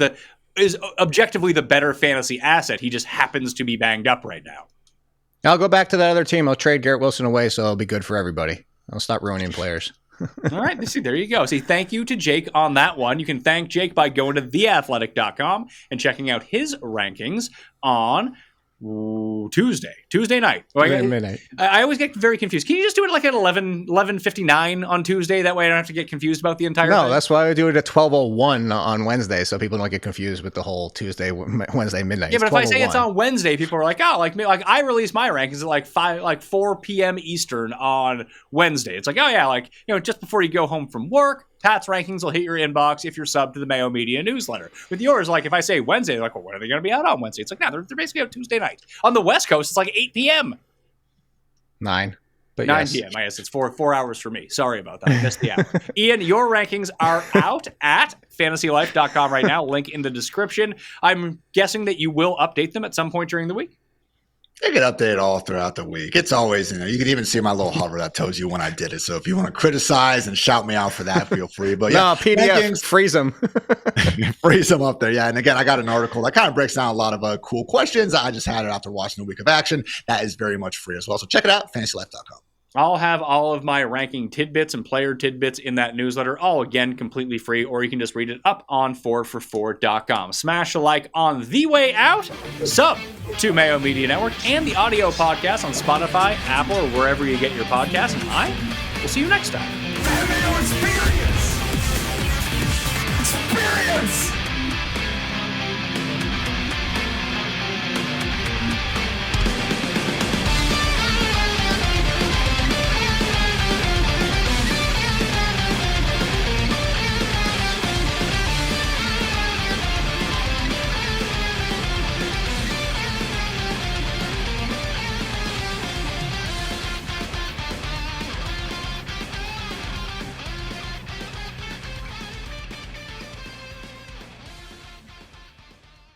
is objectively the better fantasy asset. He just happens to be banged up right now. I'll go back to that other team. I'll trade Garrett Wilson away, so it'll be good for everybody. I'll stop ruining players. All right. See, there you go. See, thank you to Jake on that one. You can thank Jake by going to theathletic.com and checking out his rankings on Tuesday night. Midnight. I always get very confused. Can you just do it like at 11:59 on Tuesday? That way I don't have to get confused about the entire No, thing? that's why I do it at 12:01 on Wednesday, so people don't get confused with the whole Wednesday midnight. Yeah, but if I say it's 12:01. on Wednesday, people are like, oh, like I release my rankings at like 4 p.m. Eastern on Wednesday. It's like, oh yeah, like, you know, just before you go home from work, Pat's rankings will hit your inbox if you're subbed to the Mayo Media newsletter. With yours, like if I say Wednesday, they're like, well, when are they going to be out on Wednesday? It's like, no, they're basically out Tuesday night. On the West Coast, it's like 8 p.m. 9. But 9 yes. p.m. I guess it's 4 hours for me. Sorry about that. I missed the hour. Ian, your rankings are out at fantasylife.com right now. Link in the description. I'm guessing that you will update them at some point during the week. They get updated all throughout the week. It's always, you can even see my little hover that tells you when I did it. So if you want to criticize and shout me out for that, feel free. But No, PDF, freeze them. freeze them up there. Yeah. And again, I got an article that kind of breaks down a lot of cool questions. I just had it after watching the week of action. That is very much free as well. So check it out, fantasylife.com. I'll have all of my ranking tidbits and player tidbits in that newsletter, all again completely free, or you can just read it up on 4for4.com. Smash a like on the way out, sub to Mayo Media Network and the audio podcast on Spotify, Apple, or wherever you get your podcasts, and I will see you next time.